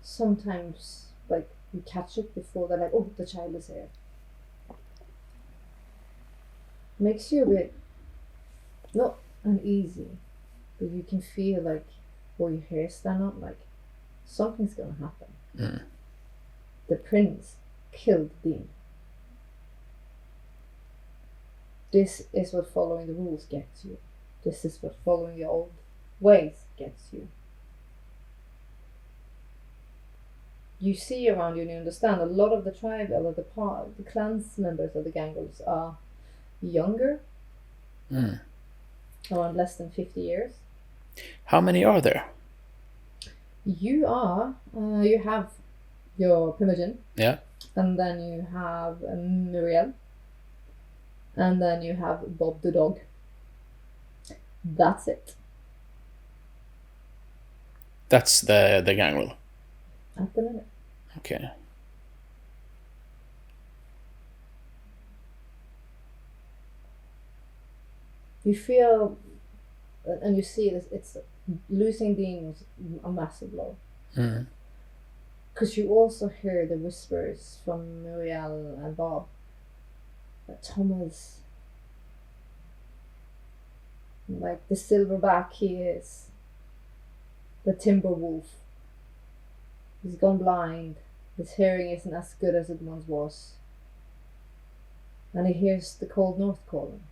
sometimes, like, you catch it before they're like, oh, the child is here. Makes you a bit, not uneasy, but you can feel like, or your hair stand up, like, something's gonna happen. Mm. The prince killed Dean. This is what following the rules gets you. This is what following the old ways gets you. You see around you and you understand a lot of the tribe, or the clans members of the Gangles are younger, around less than 50 years. How many are there? You have your Primogen. Yeah. And then you have Muriel. And then you have Bob the dog. That's it. That's the gangrel. At the minute. Okay. You feel, and you see this, it's losing Dean was a massive blow. Because you also hear the whispers from Muriel and Bob that Thomas, like the silverback he is, the timber wolf, he's gone blind, his hearing isn't as good as it once was, and he hears the cold north calling.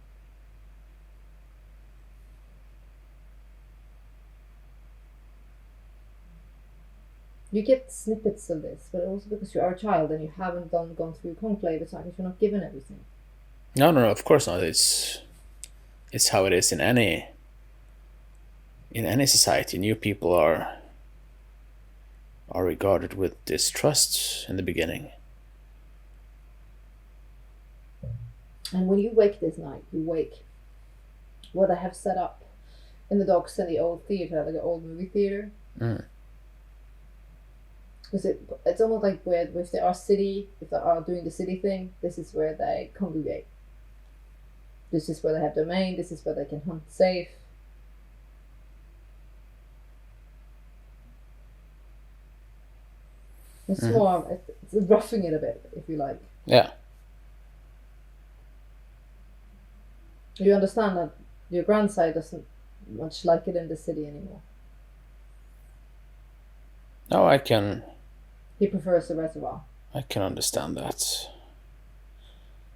You get snippets of this, but also because you are a child and you haven't gone through conclave, it's not like you're not given everything. No, of course not. It's how it is in any society. New people are regarded with distrust in the beginning. And when you wake this night, you wake what I have set up in the docks in the old theatre, like the old movie theatre. Because it's almost like where if they are doing the city thing, this is where they congregate. This is where they have domain, this is where they can hunt safe. It's more, it's roughing it a bit, if you like. Yeah. You understand that your grandsire doesn't much like it in the city anymore. No, I can He prefers the reservoir. I can understand that.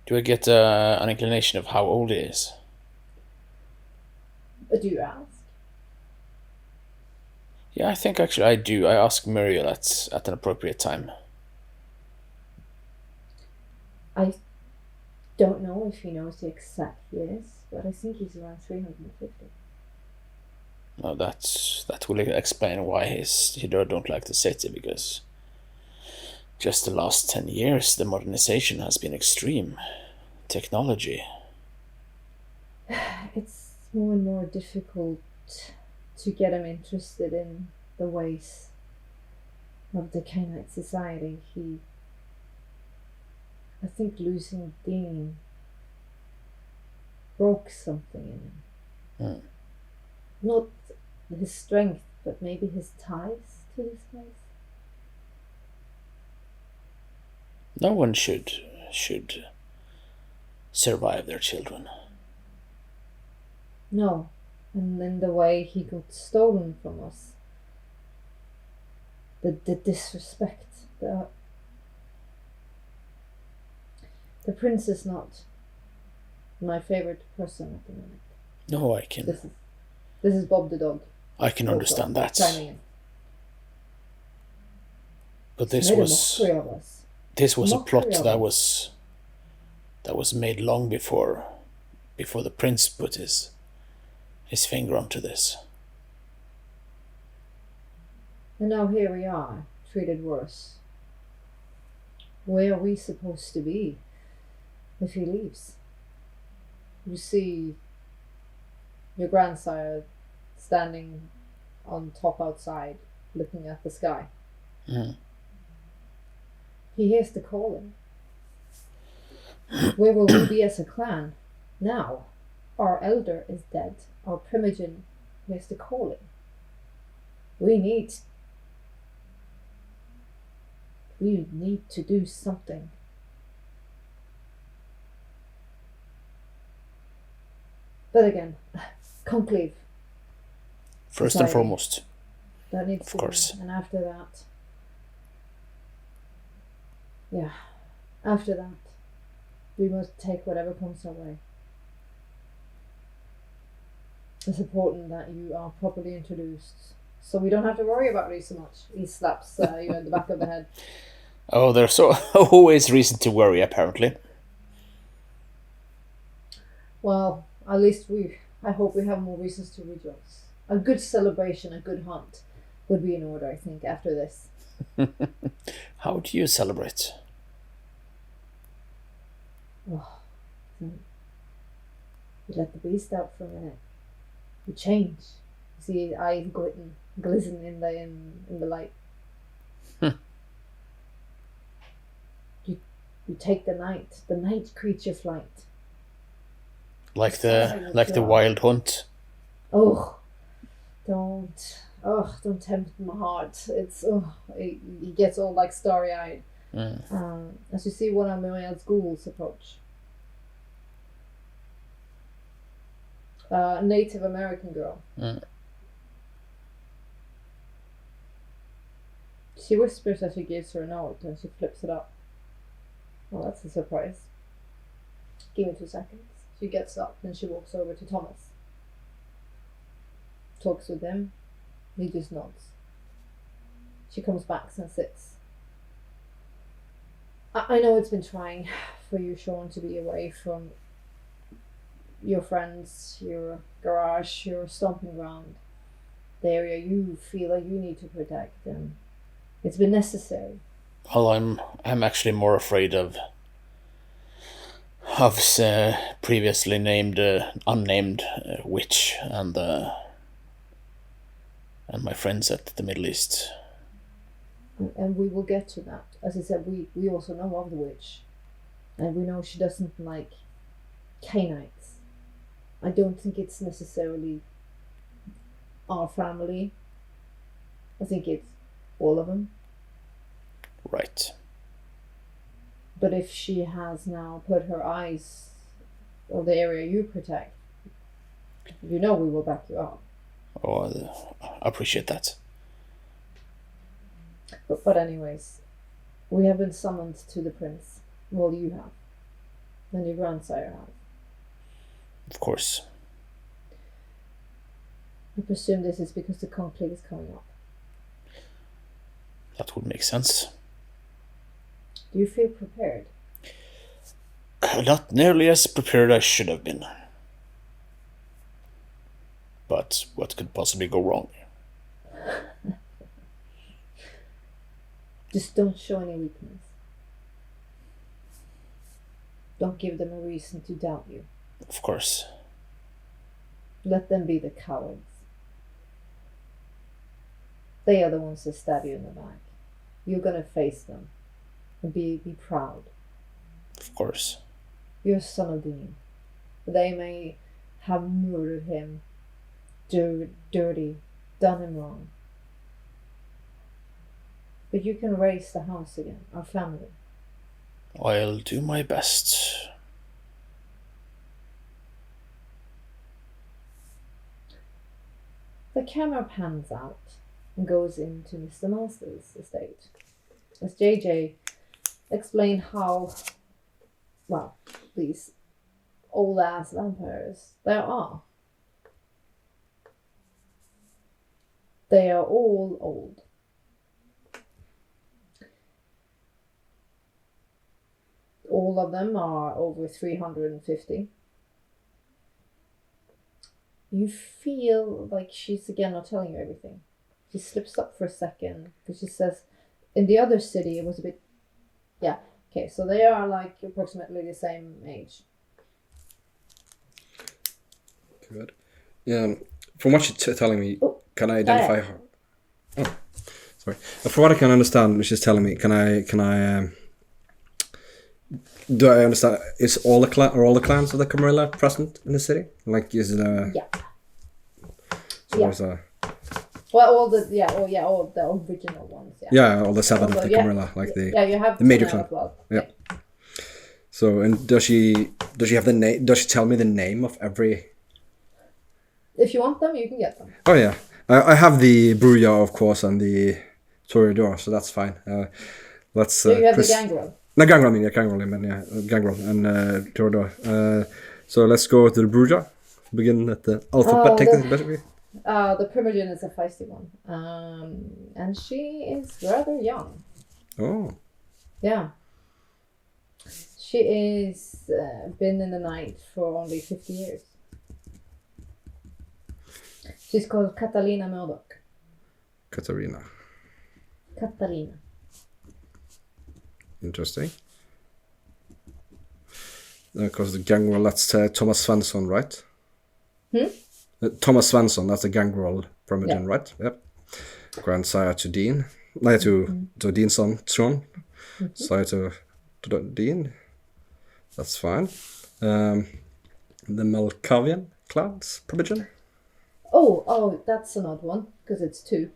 Do I get an inclination of how old he is? Do you ask? Yeah, I think actually I do. I ask Muriel at an appropriate time. I don't know if he knows the exact years, but I think he's around 350. No, that will explain why he don't like the city, because just the last 10 years the modernization has been extreme. Technology. It's more and more difficult to get him interested in the ways of the Canaanite society. I think losing Dean broke something in him. Not his strength, but maybe his ties to this place. No one should survive their children. No, and then the way he got stolen from us. The disrespect. The prince is not my favorite person at the minute. No, I can. This is Bob the dog. I can understand that. Chiming in. But This was a plot that was made long before the prince put his finger onto this. And now here we are, treated worse. Where are we supposed to be if he leaves? You see, your grandsire standing on top outside, looking at the sky. Mm. He hears the calling. Where will we be as a clan now? Our elder is dead. Our primogen hears the calling. We need to do something. But again, conclave. First and Society. foremost. That needs Of to course. be. And after that, after that, we must take whatever comes our way. It's important that you are properly introduced, so we don't have to worry about you so much. He slaps you in the back of the head. Oh, there's always reason to worry, apparently. Well, at least I hope we have more reasons to rejoice. A good celebration, a good hunt would be in order, I think, after this. How do you celebrate? Oh, you let the beast out for a minute. You change. You see his eyes glisten in the light. You take the night creature flight. Like the wild hunt. Oh, don't tempt my heart. He gets all like starry eyed. As you see one of Marielle's ghouls approach. Native American girl. She whispers as she gives her a note and she flips it up. Well, that's a surprise. Give me 2 seconds. She gets up and she walks over to Thomas. Talks with him. He just nods. She comes back and sits. I know it's been trying for you, Sean, to be away from your friends, your garage, your stomping ground, the area you feel like you need to protect, and it's been necessary. Well, I'm actually more afraid of previously named unnamed witch and my friends at the Middle East. And we will get to that. As I said, we also know of the witch, and we know she doesn't like Canaanites. I don't think it's necessarily our family. I think it's all of them. Right. But if she has now put her eyes on the area you protect, you know we will back you up. Oh, I appreciate that. But anyways, we have been summoned to the prince. Well, you have. And your grandsire have. Of course. I presume this is because the conclave is coming up. That would make sense. Do you feel prepared? Not nearly as prepared I should have been. But what could possibly go wrong? Just don't show any weakness. Don't give them a reason to doubt you. Of course. Let them be the cowards. They are the ones that stab you in the back. You're gonna face them. And be proud. Of course. You're a son of Dean. They may have murdered him, dirty, done him wrong. But you can raise the house again, our family. I'll do my best. The camera pans out and goes into Mr. Master's estate. As JJ explained how, well, these old-ass vampires there are. They are all old. All of them are over 350. You feel like she's again not telling you everything. She slips up for a second because she says, in the other city it was a bit, yeah, okay, so they are like approximately the same age. Good. Yeah. From what she's telling me, can I identify yeah. her? Oh, sorry. From what I can understand, she's telling me, can I? Do I understand? Is all the clans of the Camarilla present in the city? Like, is it a? Yeah. So Yeah. there's a. Well, all the original ones. Yeah. Yeah, all the seven of the yeah. Camarilla, like the. Yeah, you have the major Tuna clan. as well. Yeah. So, and does she have the name? Does she tell me the name of every? If you want them, you can get them. Oh yeah, I have the Bruja, of course, and the Toreador, so that's fine. Let's. So you have the Gangrel. No, Gangrel, Gangrel and Toreador. So let's go to the Bruja. Begin at the alphabetic. The Primogen is a feisty one, and she is rather young. Oh. Yeah. She is been in the night for only 50 years. She's called Catalina Murdoch. Katarina. Catalina. Interesting. Because the gangrel, that's Thomas Svensson, right? Thomas Svensson, that's the gangrel Primogen, right? Yep. Grandsire to Dean. No, to Dean's son, Tron. Sire to Dean. That's fine. The Malkavian clans, Primogen. Oh, that's an odd one because it's two.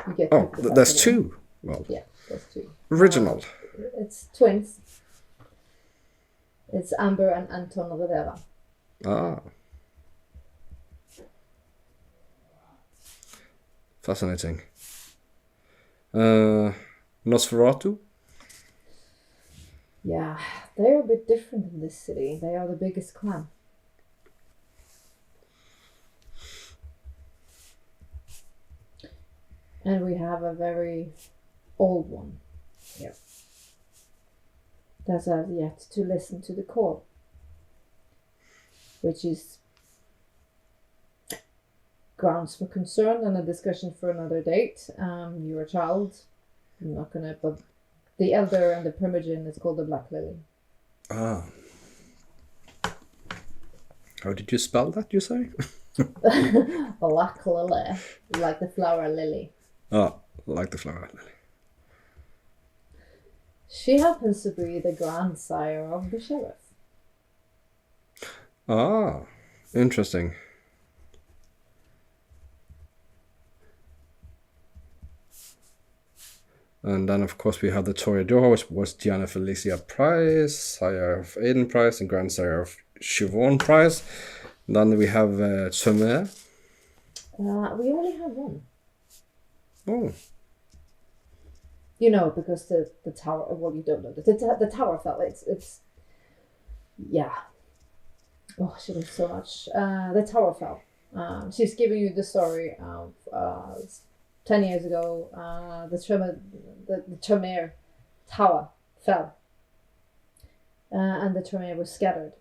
You get there's two. Well, yeah, there's two. Original. It's twins. It's Amber and Anton Rivera. Ah. Fascinating. Nosferatu? Yeah, they're a bit different in this city. They are the biggest clan. And we have a very old one here that has yet to listen to the call, which is grounds for concern and a discussion for another date. You're a child. I'm not gonna, but the elder and the Primogen is called the Black Lily. Ah. How did you spell that, you say? Black Lily, like the flower lily. Ah, like the flower lily. She happens to be the grandsire of the sheriff. Ah, interesting. And then, of course, we have the Toreador, which was Diana Felicia Price, sire of Aiden Price, and grandsire of Siobhan Price. And then we have Tremere. We only have one. Oh. You know, because the tower, well, you don't know. The tower fell. It's yeah. Oh, she did so much. The tower fell. She's giving you the story of 10 years ago. The Tremere tower fell. And the Tremere was scattered.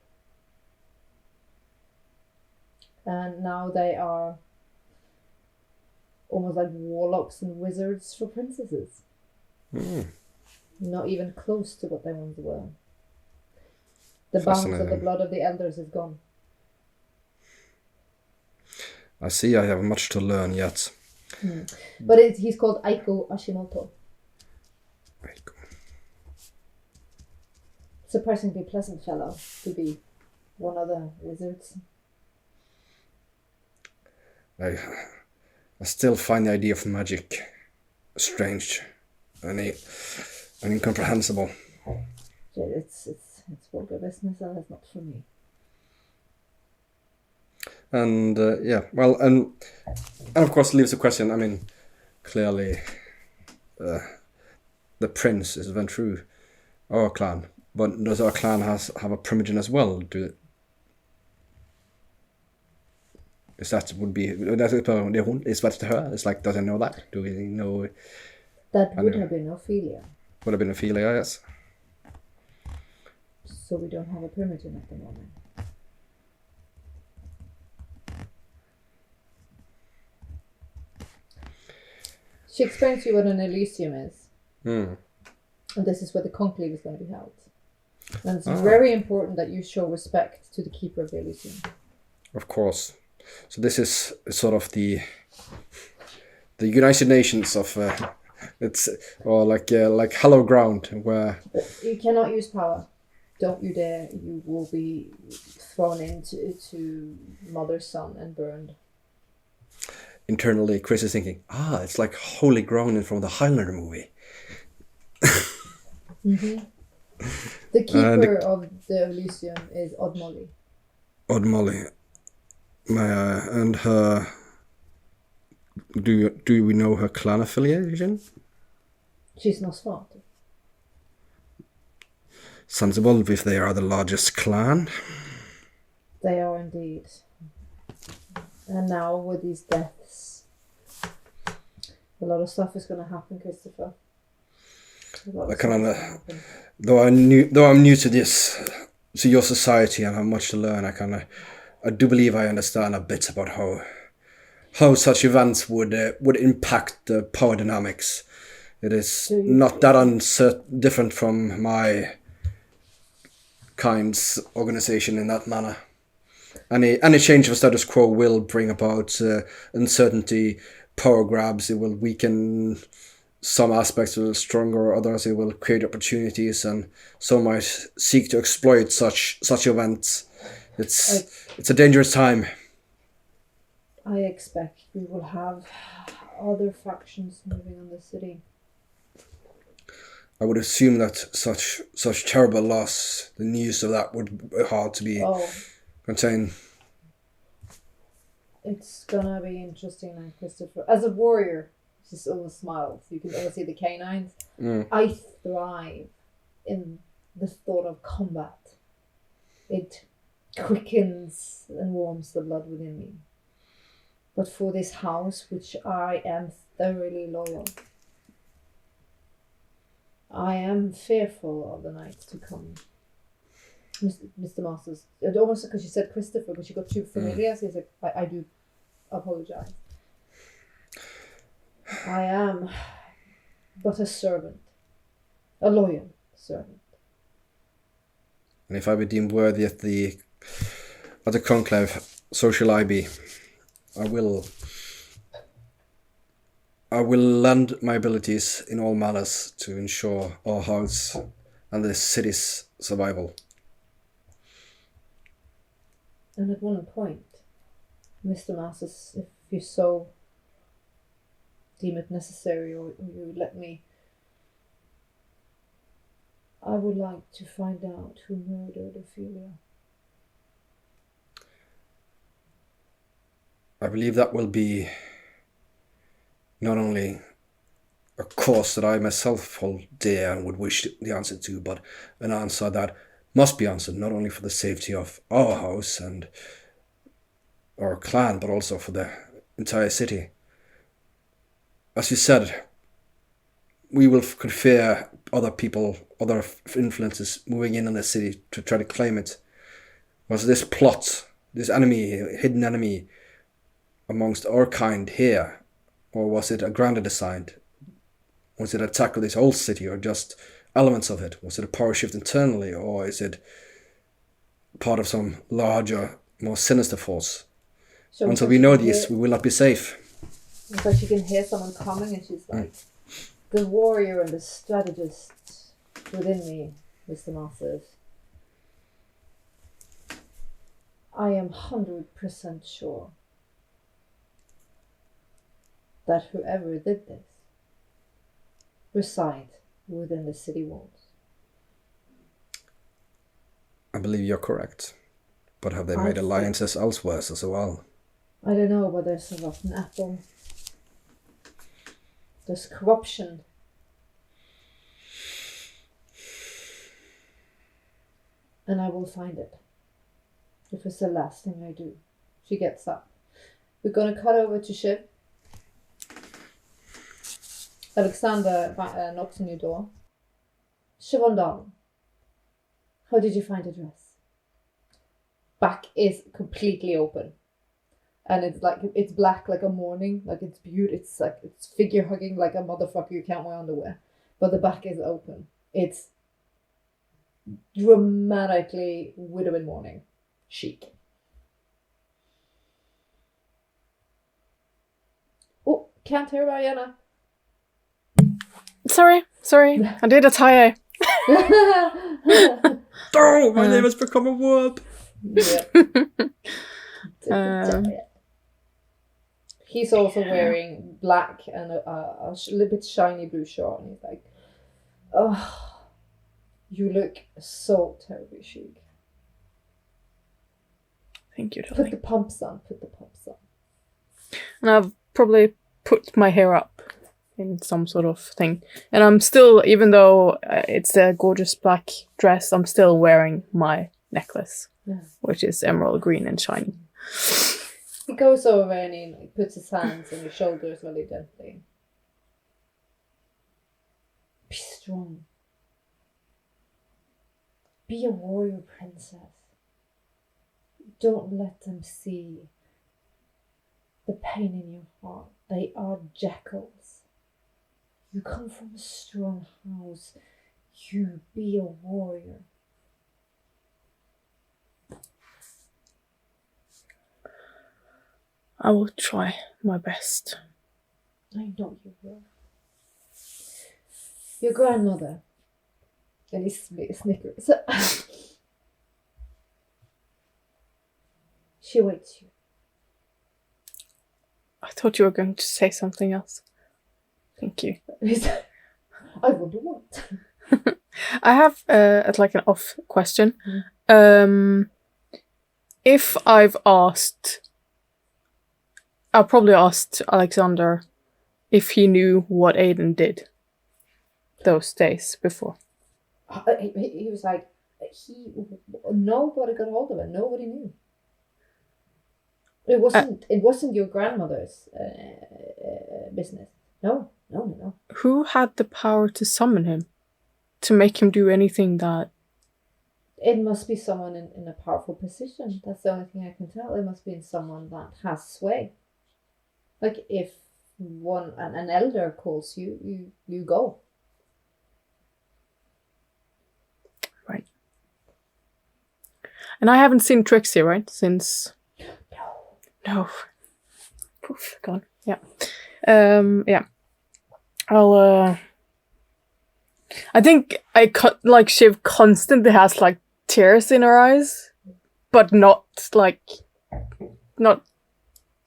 And now they are almost like warlocks and wizards for princesses. Not even close to what they once were. The bounce of the blood of the elders is gone. I see I have much to learn yet. But he's called Aiko Ashimoto. Aiko. Surprisingly pleasant fellow to be one of the wizards. I still find the idea of magic strange and incomprehensible. It's vulgar business, and it's not for me. And well, and of course leaves a question. I mean, clearly, the prince is went through our clan, but does our clan have a Primogen as well? Is that would be is that to her? It's like, does I know that? Do we know? That would have been Ophelia. Would have been Ophelia, yes. So we don't have a Primogen at the moment. She explains to you what an Elysium is. And this is where the conclave is going to be held. And it's very important that you show respect to the keeper of the Elysium. Of course. So this is sort of the United Nations of it's or like hollow ground where You cannot use power. Don't you dare! You will be thrown into mother's son and burned. internally Chris is thinking, it's like Holy Ground from the Highlander movie. The keeper of the Elysium is Odd Molly. Odd Molly, and her. Do we know her clan affiliation? She's Nosferatu. Sensible if they are the largest clan. They are indeed. And now with these deaths, a lot of stuff is going to happen, Christopher. Though I'm new to this, to your society, and have much to learn. I do believe I understand a bit about how such events would impact the power dynamics. It is not that different from my kind's organization in that manner. Any change of status quo will bring about uncertainty, power grabs. It will weaken some aspects, will stronger others. It will create opportunities, and some might seek to exploit such events. It's a dangerous time. I expect we will have other factions moving on the city. I would assume that such terrible loss, the news of that would be hard to be contained. It's gonna be interesting now, Christopher. As a warrior, just almost smiles. You can almost see the canines. I thrive in the thought of combat. It quickens and warms the blood within me. But for this house, which I am thoroughly loyal, I am fearful of the nights to come. Mr. Masters, and almost because you said Christopher, but you got too familiar, so he's like, I do apologize. I am but a servant, a loyal servant. And if I be deemed worthy at the conclave, so shall I be. I will lend my abilities in all manners to ensure our house and the city's survival. And at one point, Mr. Masters, if you so deem it necessary, or you let me, I would like to find out who murdered Ophelia. I believe that will be not only a cause that I myself hold dear and would wish the answer to, but an answer that must be answered not only for the safety of our house and our clan, but also for the entire city. As you said, could fear other people, other influences moving in on the city to try to claim it. Was this plot, this enemy, hidden enemy amongst our kind here, or was it a grander design? Was it an attack of this whole city, or just elements of it? Was it a power shift internally, or is it part of some larger, more sinister force? So until we know this, we will not be safe. In fact, you can hear someone coming, and she's like, the warrior and the strategist within me, Mr. Masters. I am 100% sure that whoever did this reside within the city walls. I believe you're correct. But have they made alliances elsewhere as well? I don't know, but there's a rotten apple. There's corruption. And I will find it. If it's the last thing I do. She gets up. We're going to cut over to Shiv. Alexander knocks on your door. Siobhan, darling, how did you find the dress? Back is completely open. And it's black like a mourning, like it's beautiful. It's figure hugging like a motherfucker. You can't wear underwear, but the back is open. It's dramatically widow in mourning, chic. can't hear about Jenna. Sorry. I did a tie. Oh, my name has become a verb. He's also wearing black and a little bit shiny blue shirt, and he's like, "Oh, you look so terribly chic. Thank you, Put darling. the pumps on. And I've probably put my hair up in some sort of thing. And I'm still, even though it's a gorgeous black dress, I'm still wearing my necklace, which is emerald green and shiny. He goes over and he puts his hands on your shoulders really gently. Be strong. Be a warrior princess. Don't let them see the pain in your heart. They are jackals. You come from a strong house. You be a warrior. I will try my best. I know you will. Your grandmother. And he snickers. She waits you. I thought you were going to say something else. Thank you. I wonder what. I have like an off question. If I've probably asked Alexander if he knew what Aiden did those days before. He was like, nobody got hold of it. Nobody knew. It wasn't your grandmother's business. No. Who had the power to summon him? To make him do anything that... It must be someone in a powerful position. That's the only thing I can tell. It must be someone that has sway. Like if an elder calls you, you go. Right. And I haven't seen Trixie, right? Since... No. Poof, gone. Yeah. Yeah. I'll, I think like Shiv constantly has like tears in her eyes, but not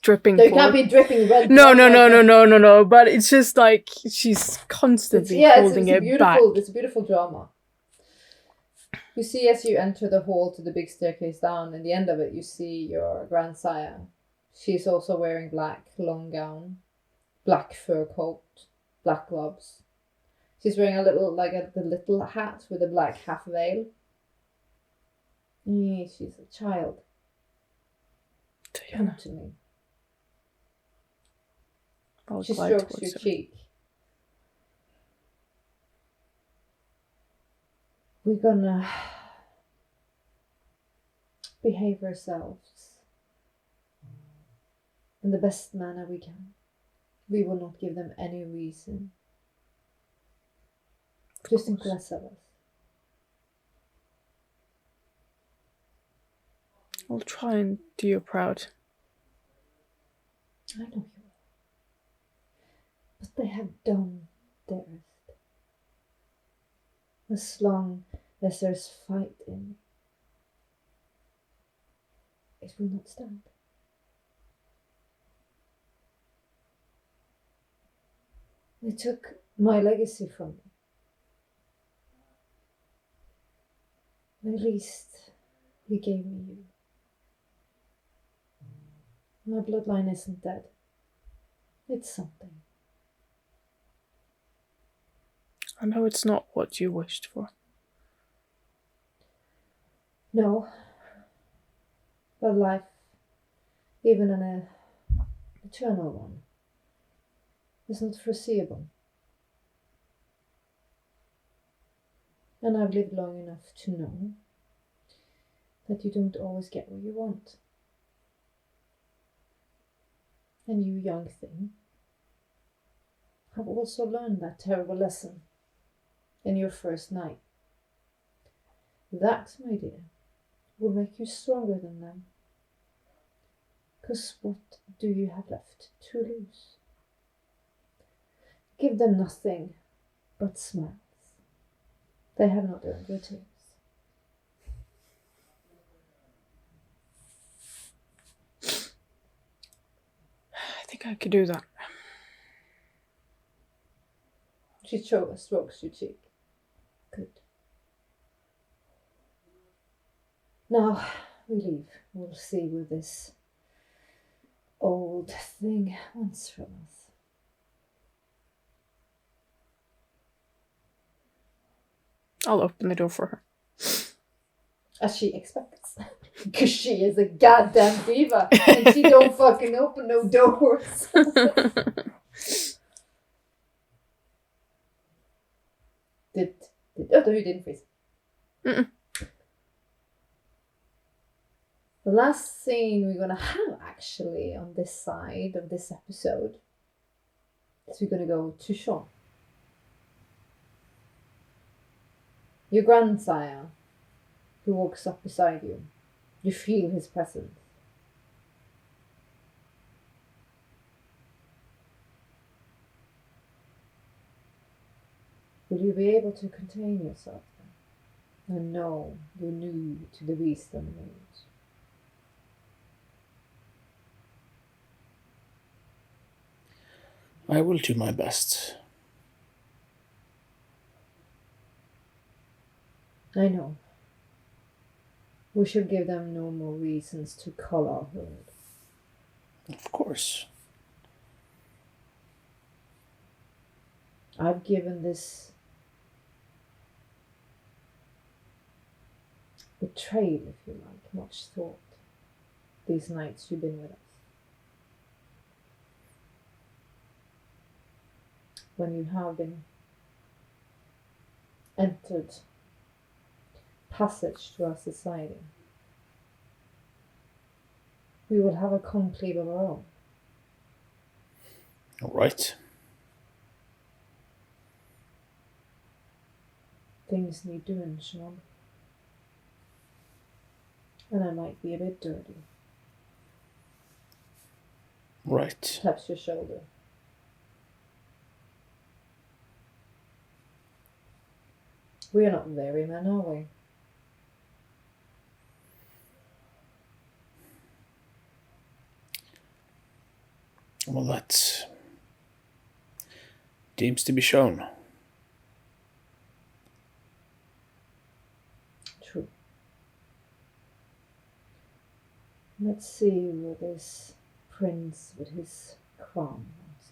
dripping. They can't be dripping red. No. But it's just like she's constantly holding it back. It's a beautiful drama. You see as you enter the hall to the big staircase down, in the end of it, you see your grandsire. She's also wearing black long gown, black fur coat, black gloves. She's wearing a little hat with a black half veil. She's a child. Come to me. She strokes your cheek. We're gonna behave ourselves in the best manner we can. We will not give them any reason. Just think less of us. I'll try and do you proud. I know you will. But they have done theirs. As long as there's fight in me, it will not stand. They took my legacy from me. At least he gave me you. My bloodline isn't dead. It's something. I know it's not what you wished for. No. But life, even an eternal one, is not foreseeable. And I've lived long enough to know that you don't always get what you want. And you, young thing, have also learned that terrible lesson in your first night. That, my dear, will make you stronger than them. 'Cause what do you have left to lose? give them nothing but smiles. They have not earned your tears. I think I could do that. She strokes your cheek. Good. Now we leave. We'll see where this old thing wants from us. I'll open the door for her. As she expects. Because she is a goddamn diva. And she don't fucking open no doors. Oh, you didn't freeze. Mm-mm. The last scene we're gonna have actually on this side of this episode is we're gonna go to Sean. Your grandsire, who walks up beside you. You feel his presence. Will you be able to contain yourself then? And know you're new to the wisdom age? I will do my best. I know. We should give them no more reasons to call our herd. Of course. I've given this betrayal, if you like, much thought these nights you've been with us. When you have been entered passage to our society, we will have a conclave of our own. All right. Things need doing, Sean. And I might be a bit dirty. Right. Taps your shoulder. We are not very men, are we? Well, that seems to be shown. True. Let's see where this prince with his crown was.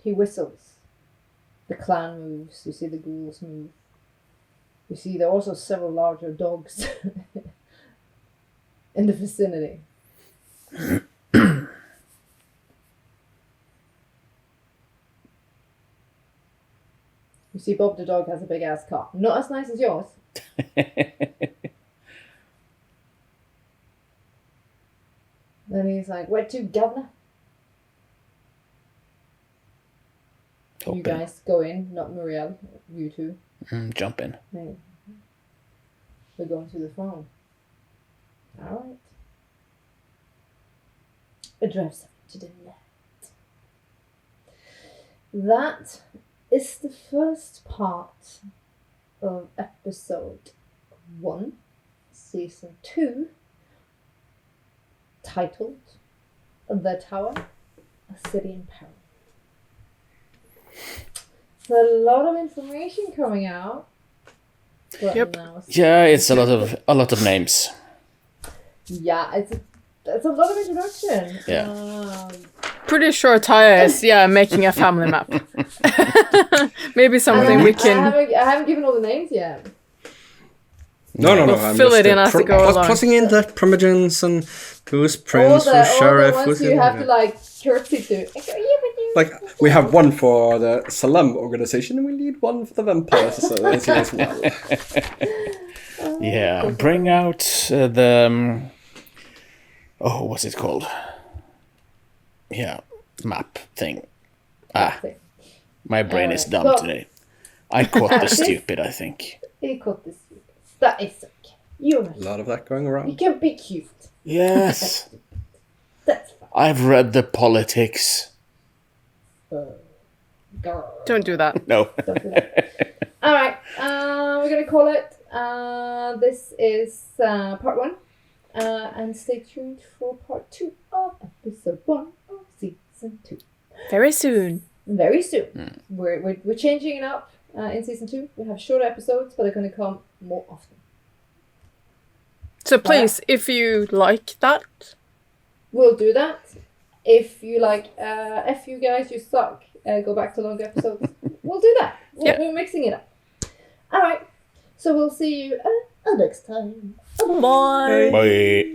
He whistles. The clan moves. You see the ghouls move. You see there are also several larger dogs in the vicinity. You see Bob the dog has a big ass cock. Not as nice as yours. Then he's like, where to, governor? Open. You guys go in, not Muriel, you two. Jump in. Hey. We're going to the throne. Alright. Address to the net. That is the first part of episode 1, season 2, titled The Tower, A City in Peril. There's a lot of information coming out. Yep. Yeah, it's a lot of names. Yeah, it's a lot of introduction. Yeah. Pretty sure Taya is making a family map. Maybe something we can. I haven't given all the names yet. No. We'll I'm fill just it in as we go along. Plotting in the primogens and who's prince, who's sheriff, all the ones who's you have to like curtsy to. Like we have one for the Salam organization, and we need one for the vampire society as well. Yeah, bring out the what's it called? Yeah, map thing. My brain is dumb today. I caught the stupid, I think. You caught the stupid. That is okay. You're A lot of that going around. You can be cute. Yes. That's fine. I've read the politics. Don't do that. No. Don't do that. All right. We're gonna call it. This is part 1. And stay tuned for part 2 of episode 1 of season 2. Very soon. Very soon. We're changing it up in season 2. We have shorter episodes, but they're going to come more often. So please, if you like that, we'll do that. If you like, F you guys, you suck, go back to longer episodes, we'll do that. We're mixing it up. All right. So we'll see you next time. bye. Bye.